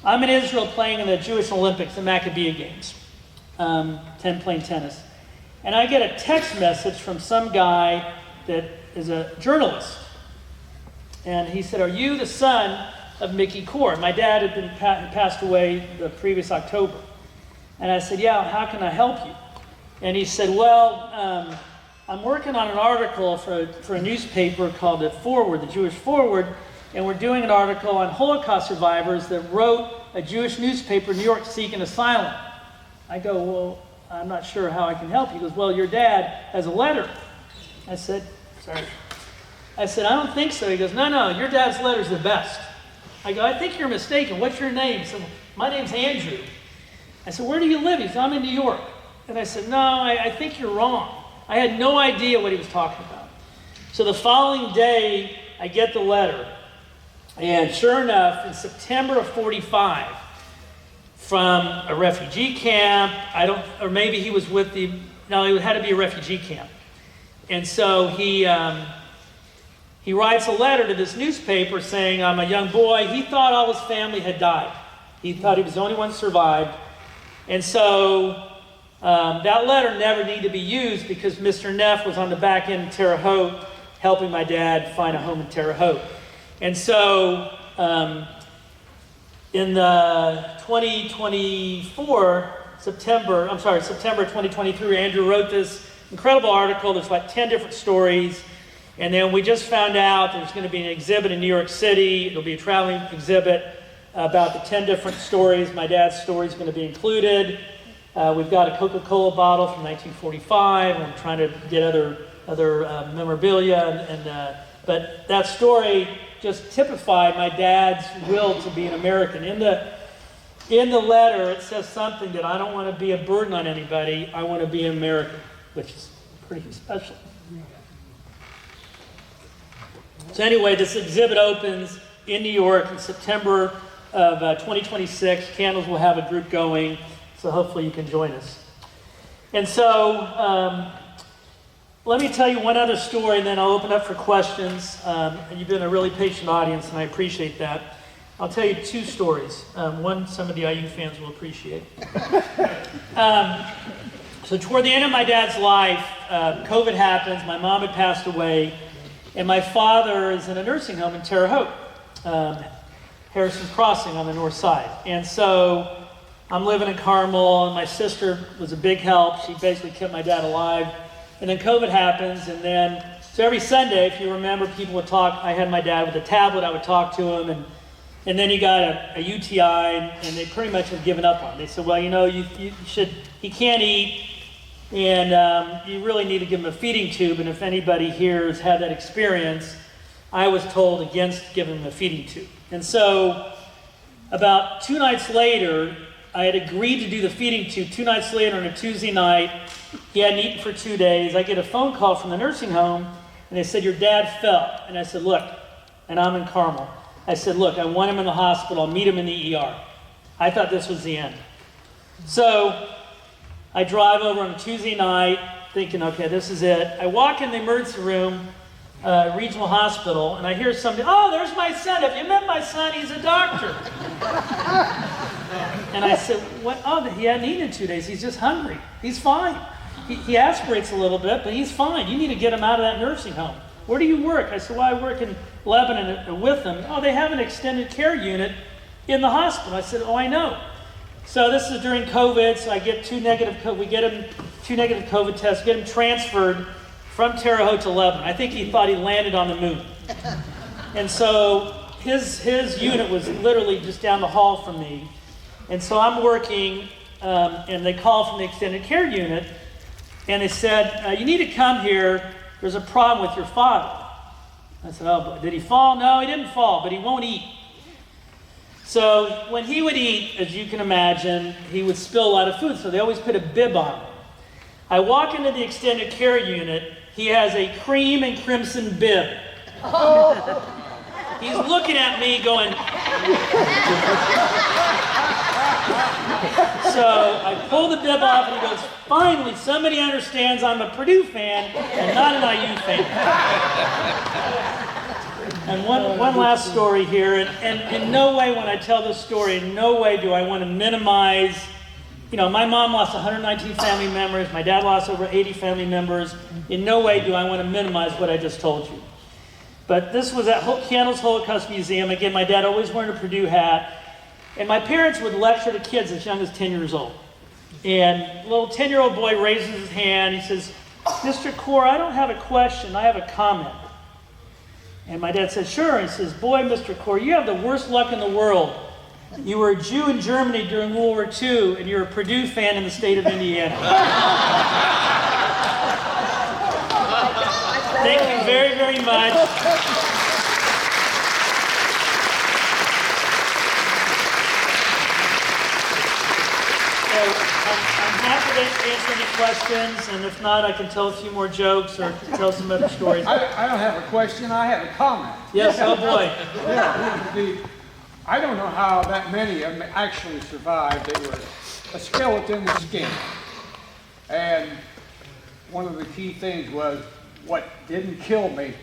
I'm in Israel playing in the Jewish Olympics, the Maccabiah Games, playing tennis. And I get a text message from some guy that is a journalist. And he said, "Are you the son of Mickey Core?" My dad had passed away the previous October. And I said, "Yeah, how can I help you?" And he said, "Well, I'm working on an article for a newspaper called The Forward, the Jewish Forward, and we're doing an article on Holocaust survivors that wrote a Jewish newspaper in New York seeking asylum." I go, "Well, I'm not sure how I can help you." He goes, "Well, your dad has a letter." I said, "Sorry." I said, "I don't think so." He goes, No, your dad's letter's the best." I go, "I think you're mistaken. What's your name?" He said, "My name's Andrew." I said, "Where do you live?" He said, "I'm in New York." And I said, "No, I think you're wrong." I had no idea what he was talking about. So the following day, I get the letter. And sure enough, in September of 45, from a refugee camp, or maybe he was with it had to be a refugee camp. And so he writes a letter to this newspaper saying, "I'm a young boy." He thought all his family had died. He thought he was the only one who survived. And so that letter never needed to be used because Mr. Neff was on the back end in Terre Haute helping my dad find a home in Terre Haute. And so in the 2024, September 2023, Andrew wrote this incredible article. There's like 10 different stories. And then we just found out there's going to be an exhibit in New York City. It'll be a traveling exhibit about the 10 different stories. My dad's story is going to be included. We've got a Coca-Cola bottle from 1945. And I'm trying to get other memorabilia. But that story just typified my dad's will to be an American. In the letter, it says something that I don't want to be a burden on anybody. I want to be an American, which is pretty special. So anyway, this exhibit opens in New York in September of 2026. Candles will have a group going, so hopefully you can join us. And so let me tell you one other story, and then I'll open up for questions. You've been a really patient audience, and I appreciate that. I'll tell you two stories. One some of the IU fans will appreciate. So toward the end of my dad's life, COVID happens. My mom had passed away. And my father is in a nursing home in Terre Haute, Harrison Crossing on the north side. And so I'm living in Carmel, and my sister was a big help. She basically kept my dad alive. And then COVID happens, and then, so every Sunday, if you remember, people would talk. I had my dad with a tablet. I would talk to him, and then he got a UTI, and they pretty much had given up on him. They said, "Well, he can't eat. And you really need to give him a feeding tube." And if anybody here has had that experience, I was told against giving him a feeding tube. And so about 2 nights later, I had agreed to do the feeding tube. 2 nights later on a Tuesday night, he hadn't eaten for 2 days. I get a phone call from the nursing home, and they said, "Your dad fell." And I said, "Look," and I'm in Carmel. I said, "Look, I want him in the hospital. I'll meet him in the ER." I thought this was the end. So I drive over on a Tuesday night thinking, okay, this is it. I walk in the emergency room, regional hospital, and I hear somebody, "Oh, there's my son. Have you met my son? He's a doctor." And I said, "What? Oh, he hadn't eaten in 2 days. He's just hungry. He's fine. He aspirates a little bit, but he's fine. You need to get him out of that nursing home." "Where do you work?" I said, "Well, I work in Lebanon with them." "Oh, they have an extended care unit in the hospital." I said, "Oh, I know." So this is during COVID, so I get we get him 2 negative COVID tests, get him transferred from Terre Haute to Lebanon. I think he thought he landed on the moon. And so his unit was literally just down the hall from me. And so I'm working, and they called from the extended care unit, and they said, you need to come here. There's a problem with your father. I said, oh, boy, did he fall? No, he didn't fall, but he won't eat. So when he would eat, as you can imagine, he would spill a lot of food, so they always put a bib on him. I walk into the extended care unit. He has a cream and crimson bib. He's looking at me going... So I pull the bib off, and he goes, finally, somebody understands I'm a Purdue fan and not an IU fan. And one last story here, and in no way when I tell this story, in no way do I want to minimize, my mom lost 119 family members, my dad lost over 80 family members. In no way do I want to minimize what I just told you. But this was at Candles Holocaust Museum. Again, my dad always wearing a Purdue hat. And my parents would lecture to kids as young as 10 years old. And a little 10-year-old boy raises his hand. He says, Mr. Core, I don't have a question, I have a comment. And my dad says, sure. He says, boy, Mr. Core, you have the worst luck in the world. You were a Jew in Germany during World War II, and you're a Purdue fan in the state of Indiana. Thank you very, very much. I'm happy to answer any questions, and if not, I can tell a few more jokes or tell some other stories. I don't have a question, I have a comment. Yes, oh boy. Yeah, I don't know how that many of them actually survived. They were a skeleton with skin. And one of the key things was what didn't kill me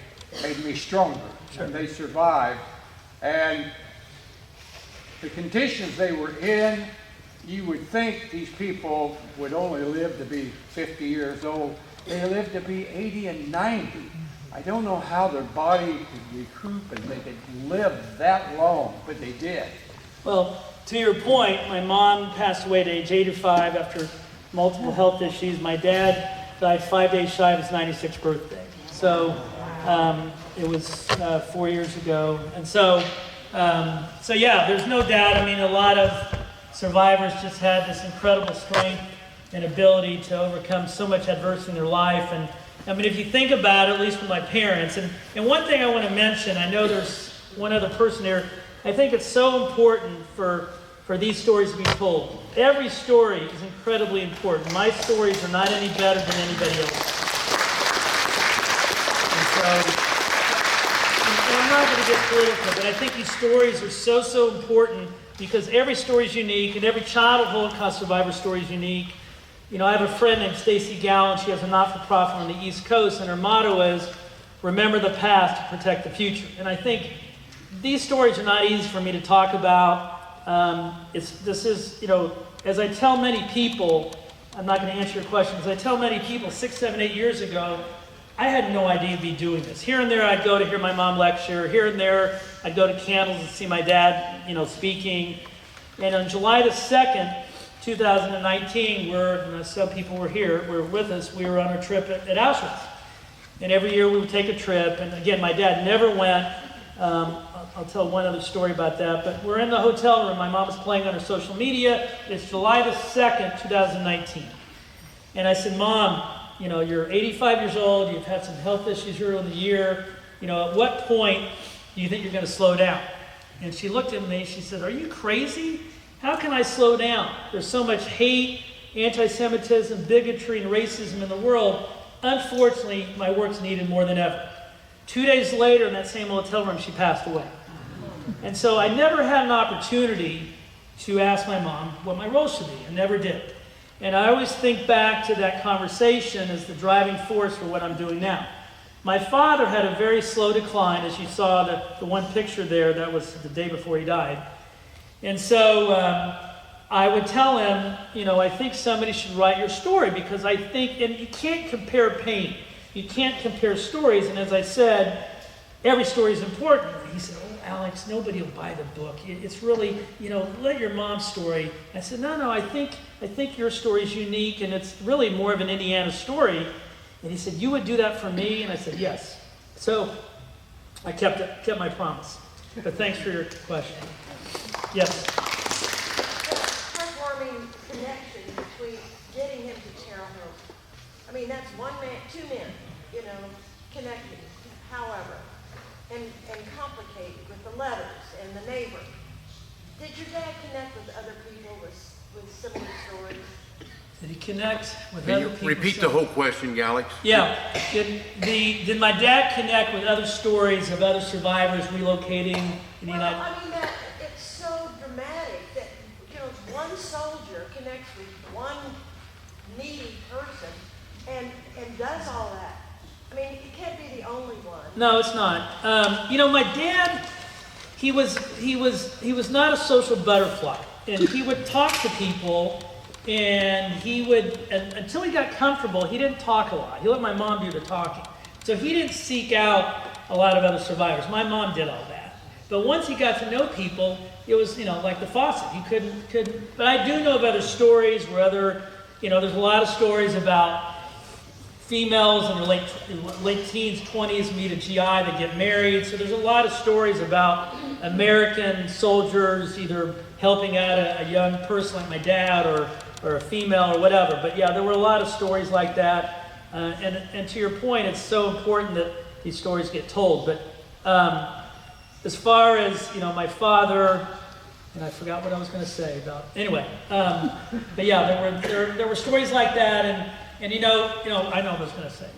made me stronger. Sure. And they survived. And the conditions they were in, you would think these people would only live to be 50 years old. They lived to be 80 and 90. I don't know how their body could recoup and they could live that long, but they did. Well, to your point, my mom passed away at age 85 after multiple health issues. My dad died 5 days shy of his 96th birthday. So it was 4 years ago. And so yeah, there's no doubt. I mean, a lot of survivors just had this incredible strength and ability to overcome so much adversity in their life. And I mean, if you think about it, at least with my parents, and one thing I want to mention, I know there's one other person here, I think it's so important for these stories to be told. Every story is incredibly important. My stories are not any better than anybody else. And I'm not going to get political, but I think these stories are so important because every story is unique, and every child of Holocaust survivor story is unique. I have a friend named Stacy Gallen. She has a not-for-profit on the East Coast, and her motto is, remember the past to protect the future. And I think these stories are not easy for me to talk about. As I tell many people, I'm not going to answer your question, as I tell many people 6, 7, 8 years ago, I had no idea I'd be doing this. Here and there, I'd go to hear my mom lecture. Here and there, I'd go to Candles and see my dad, speaking. And on July the 2nd, 2019, some people were with us. We were on a trip at Auschwitz. And every year we would take a trip. And again, my dad never went. I'll tell one other story about that. But we're in the hotel room. My mom was playing on her social media. It's July the 2nd, 2019. And I said, Mom, you're 85 years old. You've had some health issues earlier in the year. At what point do you think you're going to slow down? And she looked at me. She said, are you crazy? How can I slow down? There's so much hate, anti-Semitism, bigotry, and racism in the world. Unfortunately, my work's needed more than ever. 2 days later, in that same hotel room, she passed away. And so I never had an opportunity to ask my mom what my role should be. I never did. And I always think back to that conversation as the driving force for what I'm doing now. My father had a very slow decline, as you saw the one picture there, that was the day before he died. And so I would tell him, I think somebody should write your story because I think, and you can't compare pain. You can't compare stories. And as I said, every story is important. He said, oh, Alex, nobody will buy the book. It's really, let your mom's story. I said, no, I think your story is unique and it's really more of an Indiana story. And he said, you would do that for me? And I said, yes. So I kept my promise. But thanks for your question. Yes. Heartwarming connection between getting him to Terre Haute. I mean, that's one man, two men, you know, connecting, however, and complicated with the letters and the neighbor. Did your dad connect with other people with similar stories? Did he connect with Can other you people? repeat the whole question, Alex? Yeah. Did my dad connect with other stories of other survivors relocating in the Well, United? I mean, that it's so dramatic that, you know, one soldier connects with one needy person and does all that. I mean, he can't be the only one. No, it's not. You know, my dad, he was not a social butterfly, and he would talk to people, and he would, until he got comfortable, he didn't talk a lot. He let my mom do the talking. So he didn't seek out a lot of other survivors. My mom did all that. But once he got to know people, it was, you know, like the faucet. He couldn't. But I do know of other stories where there's a lot of stories about females in their late teens, 20s meet a GI, they get married. So there's a lot of stories about American soldiers either helping out a young person like my dad or a female or whatever. But yeah, there were a lot of stories like that. And to your point, it's so important that these stories get told. But as far as, you know, my father, and I forgot what I was going to say about. Anyway, but yeah, there were stories like that, and you know, I know what I was going to say.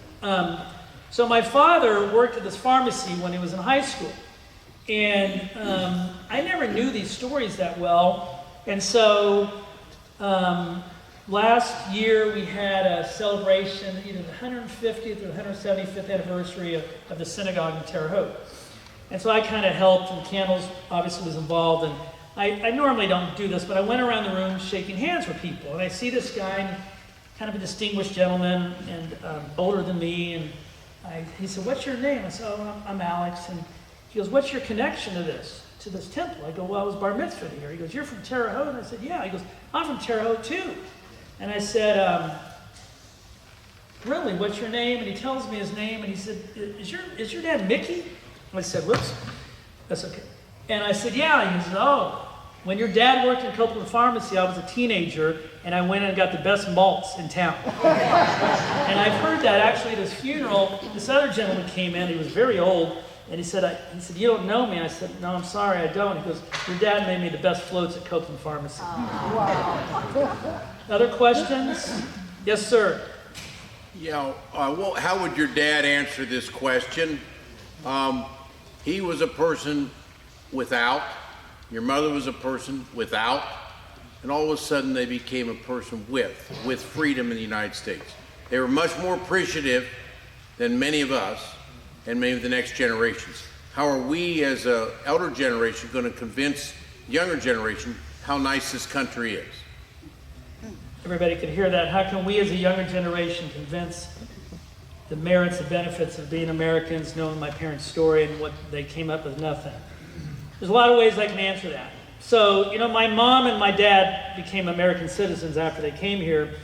So my father worked at this pharmacy when he was in high school, and I never knew these stories that well, and so last year we had a celebration, either the 150th or the 175th anniversary of the synagogue in Terre Haute, and so I kind of helped, and Candles obviously was involved, and I normally don't do this, but I went around the room shaking hands with people, and I see this guy, kind of a distinguished gentleman, and older than me, and he said, "What's your name?" I said, "Oh, I'm Alex." And he goes, "What's your connection to this temple?" I go, "Well, I was bar mitzvahed here." He goes, "You're from Terre Haute?" And I said, "Yeah." He goes, "I'm from Terre Haute too." And I said, "Really, what's your name?" And he tells me his name, and he said, is your dad Mickey?" And I said, "Whoops, that's okay." And I said, "Yeah." And he said, "Oh, when your dad worked in Copeland Pharmacy, I was a teenager, and I went and got the best malts in town." And I've heard that actually at his funeral. This other gentleman came in. He was very old, and he said, "You don't know me?" I said, "No, I'm sorry, I don't." He goes, "Your dad made me the best floats at Copeland Pharmacy." Other questions? Yes, sir. Yeah, well, how would your dad answer this question? He was a person without, your mother was a person without, and all of a sudden they became a person with freedom in the United States. They were much more appreciative than many of us and many of the next generations. How are we as an elder generation going to convince younger generation how nice this country is? Everybody can hear that. How can we as a younger generation convince the merits and benefits of being Americans, knowing my parents' story and what they came up with nothing? There's a lot of ways I can answer that. So, you know, my mom and my dad became American citizens after they came here.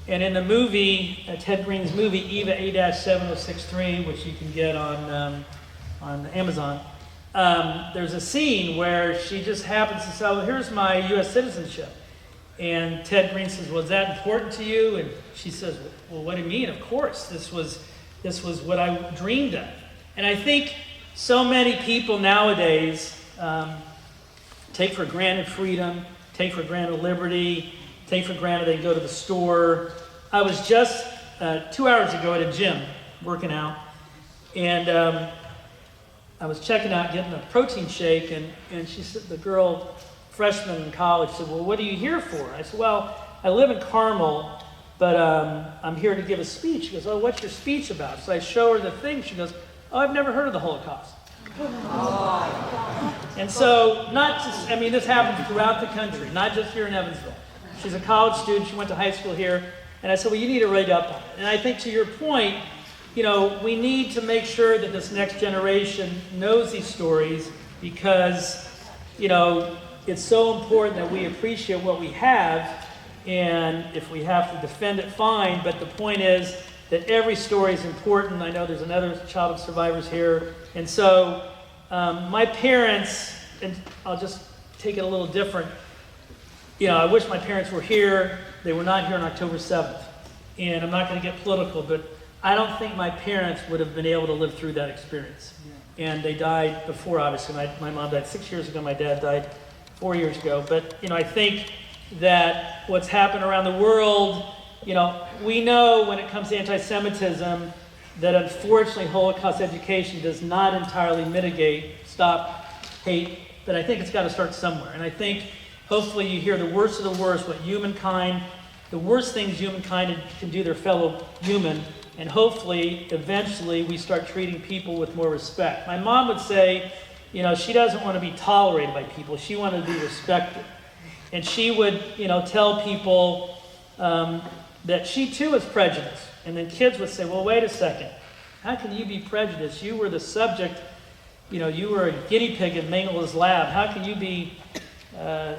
And in the movie, Ted Green's movie, Eva A-7063, which you can get on Amazon, there's a scene where she just happens to say, "Oh, here's my U.S. citizenship." And Ted Green says, "Well, is that important to you?" And she says, "Well, what do you mean? Of course, this was what I dreamed of." And I think so many people nowadays take for granted freedom, take for granted liberty, take for granted they can go to the store. I was just 2 hours ago at a gym working out, and I was checking out, getting a protein shake, and she said, the girl, freshman in college, said, "Well, what are you here for?" I said, "Well, I live in Carmel, but I'm here to give a speech." She goes, "Oh, what's your speech about?" So I show her the thing. She goes, "Oh, I've never heard of the Holocaust." And so, this happens throughout the country, not just here in Evansville. She's a college student. She went to high school here. And I said, "Well, you need to read up on it." And I think to your point, you know, we need to make sure that this next generation knows these stories because, you know, it's so important that we appreciate what we have. And if we have to defend it, fine. But the point is that every story is important. I know there's another child of survivors here. And so my parents, and I'll just take it a little different. I wish my parents were here. They were not here on October 7th. And I'm not going to get political, but I don't think my parents would have been able to live through that experience. And they died before, obviously. My mom died 6 years ago. My dad died 4 years ago. But, I think that what's happened around the world, we know when it comes to anti-Semitism that unfortunately Holocaust education does not entirely stop hate, but I think it's got to start somewhere. And I think hopefully you hear the worst of the worst, the worst things humankind can do their fellow human, and hopefully eventually we start treating people with more respect. My mom would say, she doesn't want to be tolerated by people, she wanted to be respected. And she would, tell people that she too is prejudiced. And then kids would say, well, wait a second. How can you be prejudiced? You were the subject, you were a guinea pig in Mengel's lab. How can you be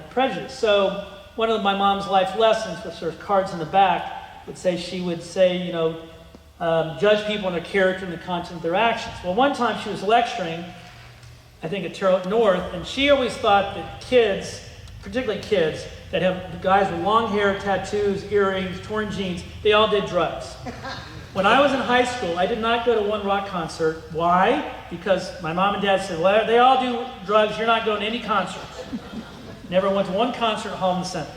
prejudiced? So one of my mom's life lessons, which there's cards in the back, she would say, judge people on their character and the content of their actions. Well, one time she was lecturing, I think at Terrell North, and she always thought that kids, particularly kids, that have guys with long hair, tattoos, earrings, torn jeans, they all did drugs. When I was in high school, I did not go to one rock concert. Why? Because my mom and dad said, well, they all do drugs, you're not going to any concerts. Never went to one concert at Holland Center.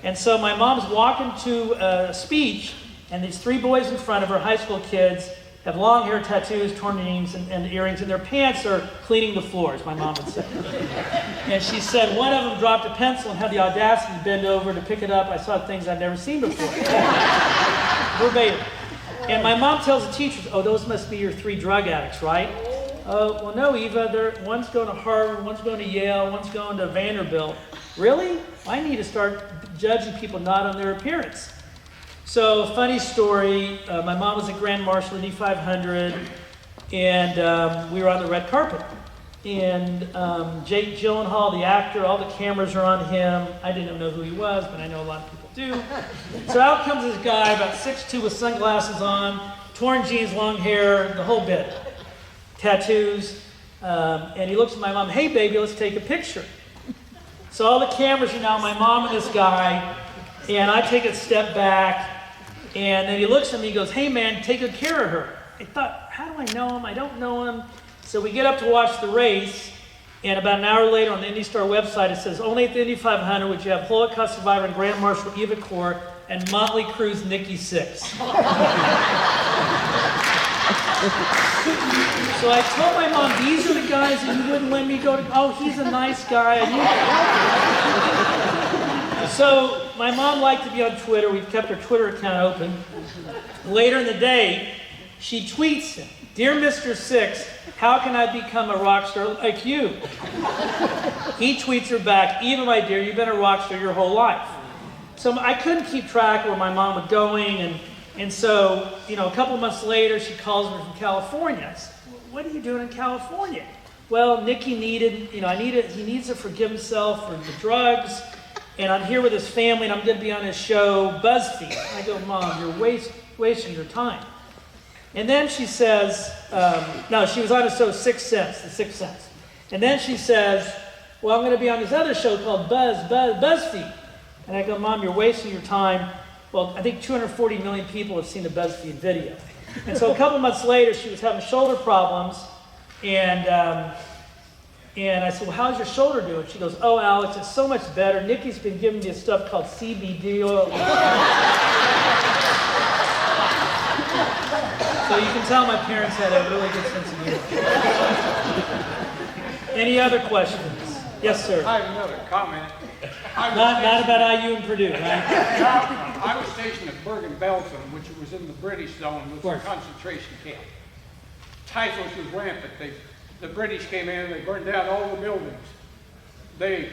And so my mom's walking to a speech, and these three boys in front of her, high school kids, have long hair, tattoos, torn jeans, and earrings, and their pants are cleaning the floors, my mom would say. And she said one of them dropped a pencil and had the audacity to bend over to pick it up. I saw things I'd never seen before. Verbatim. And my mom tells the teachers, oh, those must be your three drug addicts, right? Oh, well, no, Eva, one's going to Harvard, one's going to Yale, one's going to Vanderbilt. Really? I need to start judging people not on their appearance. So, funny story, my mom was a Grand Marshal in E500, and we were on the red carpet. And Jake Gyllenhaal, the actor, all the cameras are on him. I didn't know who he was, but I know a lot of people do. So out comes this guy, about 6'2", with sunglasses on, torn jeans, long hair, the whole bit. Tattoos. And he looks at my mom, hey, baby, let's take a picture. So all the cameras are now my mom and this guy, and I take a step back, and then he looks at me and goes, hey, man, take good care of her. I thought, how do I know him? I don't know him. So we get up to watch the race, and about an hour later on the IndyStar website, it says, only at the Indy 500 would you have Holocaust survivor and Grand Marshal Eva Kor and Motley Crue's Nikki Sixx. So I told my mom, these are the guys that you wouldn't let me go to. Oh, he's a nice guy. So my mom liked to be on Twitter. We've kept her Twitter account open. Later in the day, she tweets him, dear Mr. Sixx, how can I become a rock star like you? He tweets her back, Eva, my dear, you've been a rock star your whole life. So I couldn't keep track of where my mom was going, and so, a couple of months later, she calls me from California. I said, what are you doing in California? Well, Nicky he needs to forgive himself for the drugs, and I'm here with his family, and I'm going to be on his show, BuzzFeed. I go, Mom, you're wasting your time. And then she says, no, she was on his show, Sixth Sense. And then she says, well, I'm going to be on this other show called BuzzFeed. And I go, Mom, you're wasting your time. Well, I think 240 million people have seen the BuzzFeed video. And so a couple months later, she was having shoulder problems, and I said, well, how's your shoulder doing? She goes, oh, Alex, it's so much better. Nikki's been giving me stuff called CBD oil. So you can tell my parents had a really good sense of humor. Any other questions? Yes, sir. I have another comment. Not about IU and Purdue, right? I was stationed at Bergen-Belsen, which was in the British zone, which was a concentration camp. Typhus was rampant. The British came in, they burned down all the buildings. They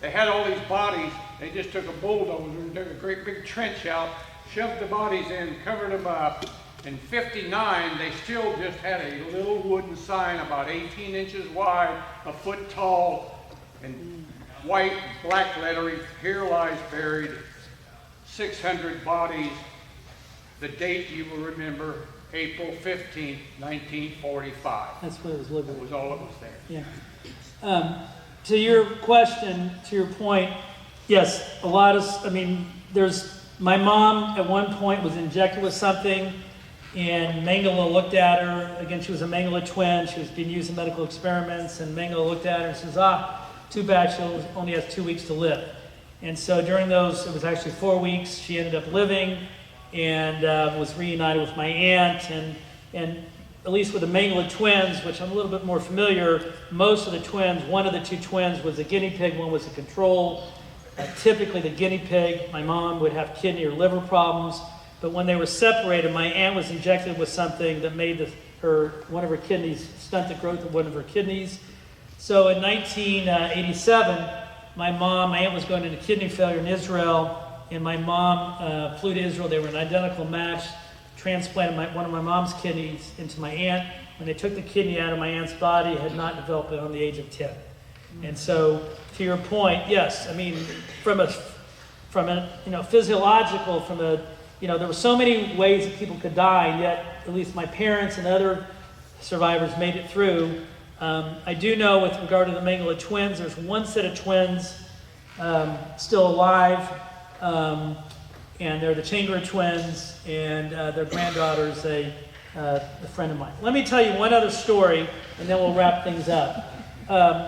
had all these bodies. They just took a bulldozer and dug a great big trench out, shoved the bodies in, covered them up. In '59, they still just had a little wooden sign about 18 inches wide, a foot tall, and white, black lettering, here lies buried 600 bodies. The date you will remember, April 15th, 1945. That's what it was That liberated. was all that was there. Yeah. To your question, to your point, yes, a lot of, my mom at one point was injected with something, and Mengele looked at her. Again, she was a Mengele twin. She was being used in medical experiments, and Mengele looked at her and says, too bad, she only has 2 weeks to live. And so during those, it was actually 4 weeks, she ended up living and was reunited with my aunt. And at least with the Mengele twins, which I'm a little bit more familiar, most of the twins, one of the two twins was a guinea pig, one was a control. Typically the guinea pig, my mom would have kidney or liver problems, but when they were separated, my aunt was injected with something that made one of her kidneys, stunt the growth of one of her kidneys. So in 1987, my aunt was going into kidney failure in Israel, and my mom flew to Israel. They were an identical match, transplanted one of my mom's kidneys into my aunt. When they took the kidney out of my aunt's body, it had not developed beyond the age of 10. And so, to your point, yes, from a physiological, there were so many ways that people could die, and yet at least my parents and other survivors made it through. I do know with regard to the Mengele twins, there's one set of twins still alive, and they're the Chamber twins, and their granddaughter's a friend of mine. Let me tell you one other story, and then we'll wrap things up.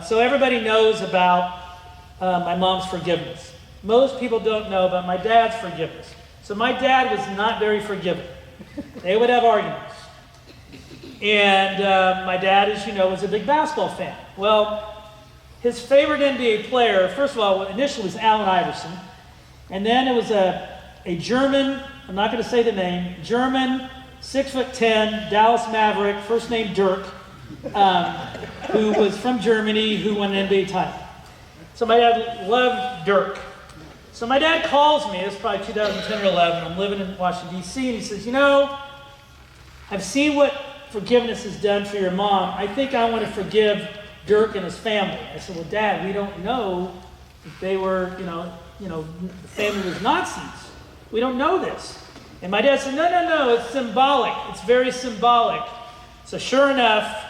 So everybody knows about my mom's forgiveness. Most people don't know about my dad's forgiveness. So my dad was not very forgiving. They would have arguments. And my dad, as you know, was a big basketball fan. Well, his favorite NBA player, first of all, initially was Allen Iverson. And then it was a German, I'm not going to say the name, German, 6'10", Dallas Maverick, first name Dirk, who was from Germany, who won an NBA title. So my dad loved Dirk. So my dad calls me, it's probably 2010 or 11, I'm living in Washington, D.C., and he says, I've seen what forgiveness has done for your mom. I think I want to forgive Dirk and his family. I said, well, Dad, we don't know if they were, the family was Nazis. We don't know this. And my dad said, no, it's symbolic. It's very symbolic. So sure enough,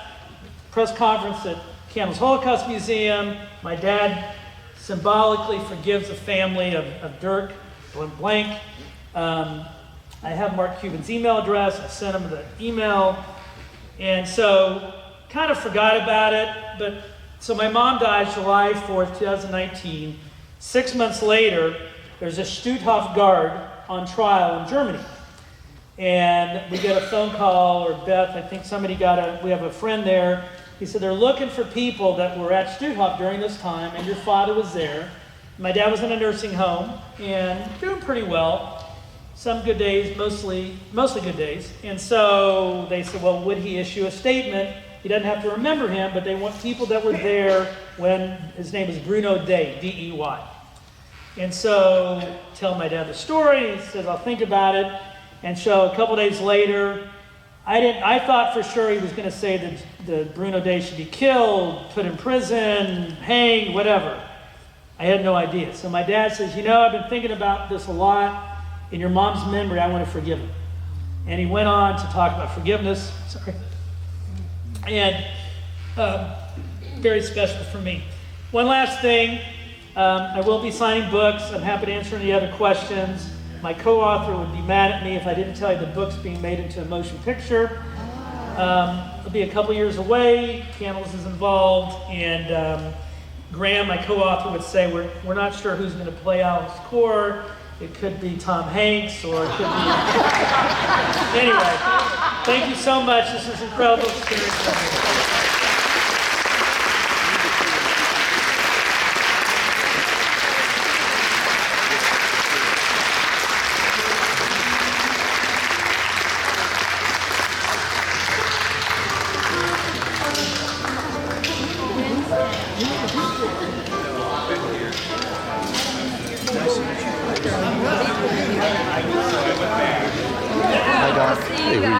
press conference at Campbell's Holocaust Museum, my dad symbolically forgives the family of Dirk blank. I have Mark Cuban's email address. I sent him the email. And so kind of forgot about it. So my mom died July 4th, 2019. 6 months later, there's a Stutthof Guard on trial in Germany. And we get a phone call, or Beth, I think we have a friend there. He said, they're looking for people that were at Stutthof during this time, and your father was there. My dad was in a nursing home, and doing pretty well. Some good days, mostly good days. And so they said, well, would he issue a statement? He doesn't have to remember him, but they want people that were there when his name was Bruno Dey, D-E-Y. And so tell my dad the story. He says, I'll think about it. And so a couple days later, I thought for sure he was going to say that the Bruno Dey should be killed, put in prison, hanged, whatever. I had no idea. So my dad says, I've been thinking about this a lot. In your mom's memory, I want to forgive him. And he went on to talk about forgiveness. Sorry. And very special for me. One last thing. I will be signing books. I'm happy to answer any other questions. My co-author would be mad at me if I didn't tell you the book's being made into a motion picture. It'll be a couple years away. Camels is involved. And Graham, my co-author, would say, we're not sure who's going to play Alex Core. It could be Tom Hanks, or it could be... Anyway, thank you so much. This is an incredible experience.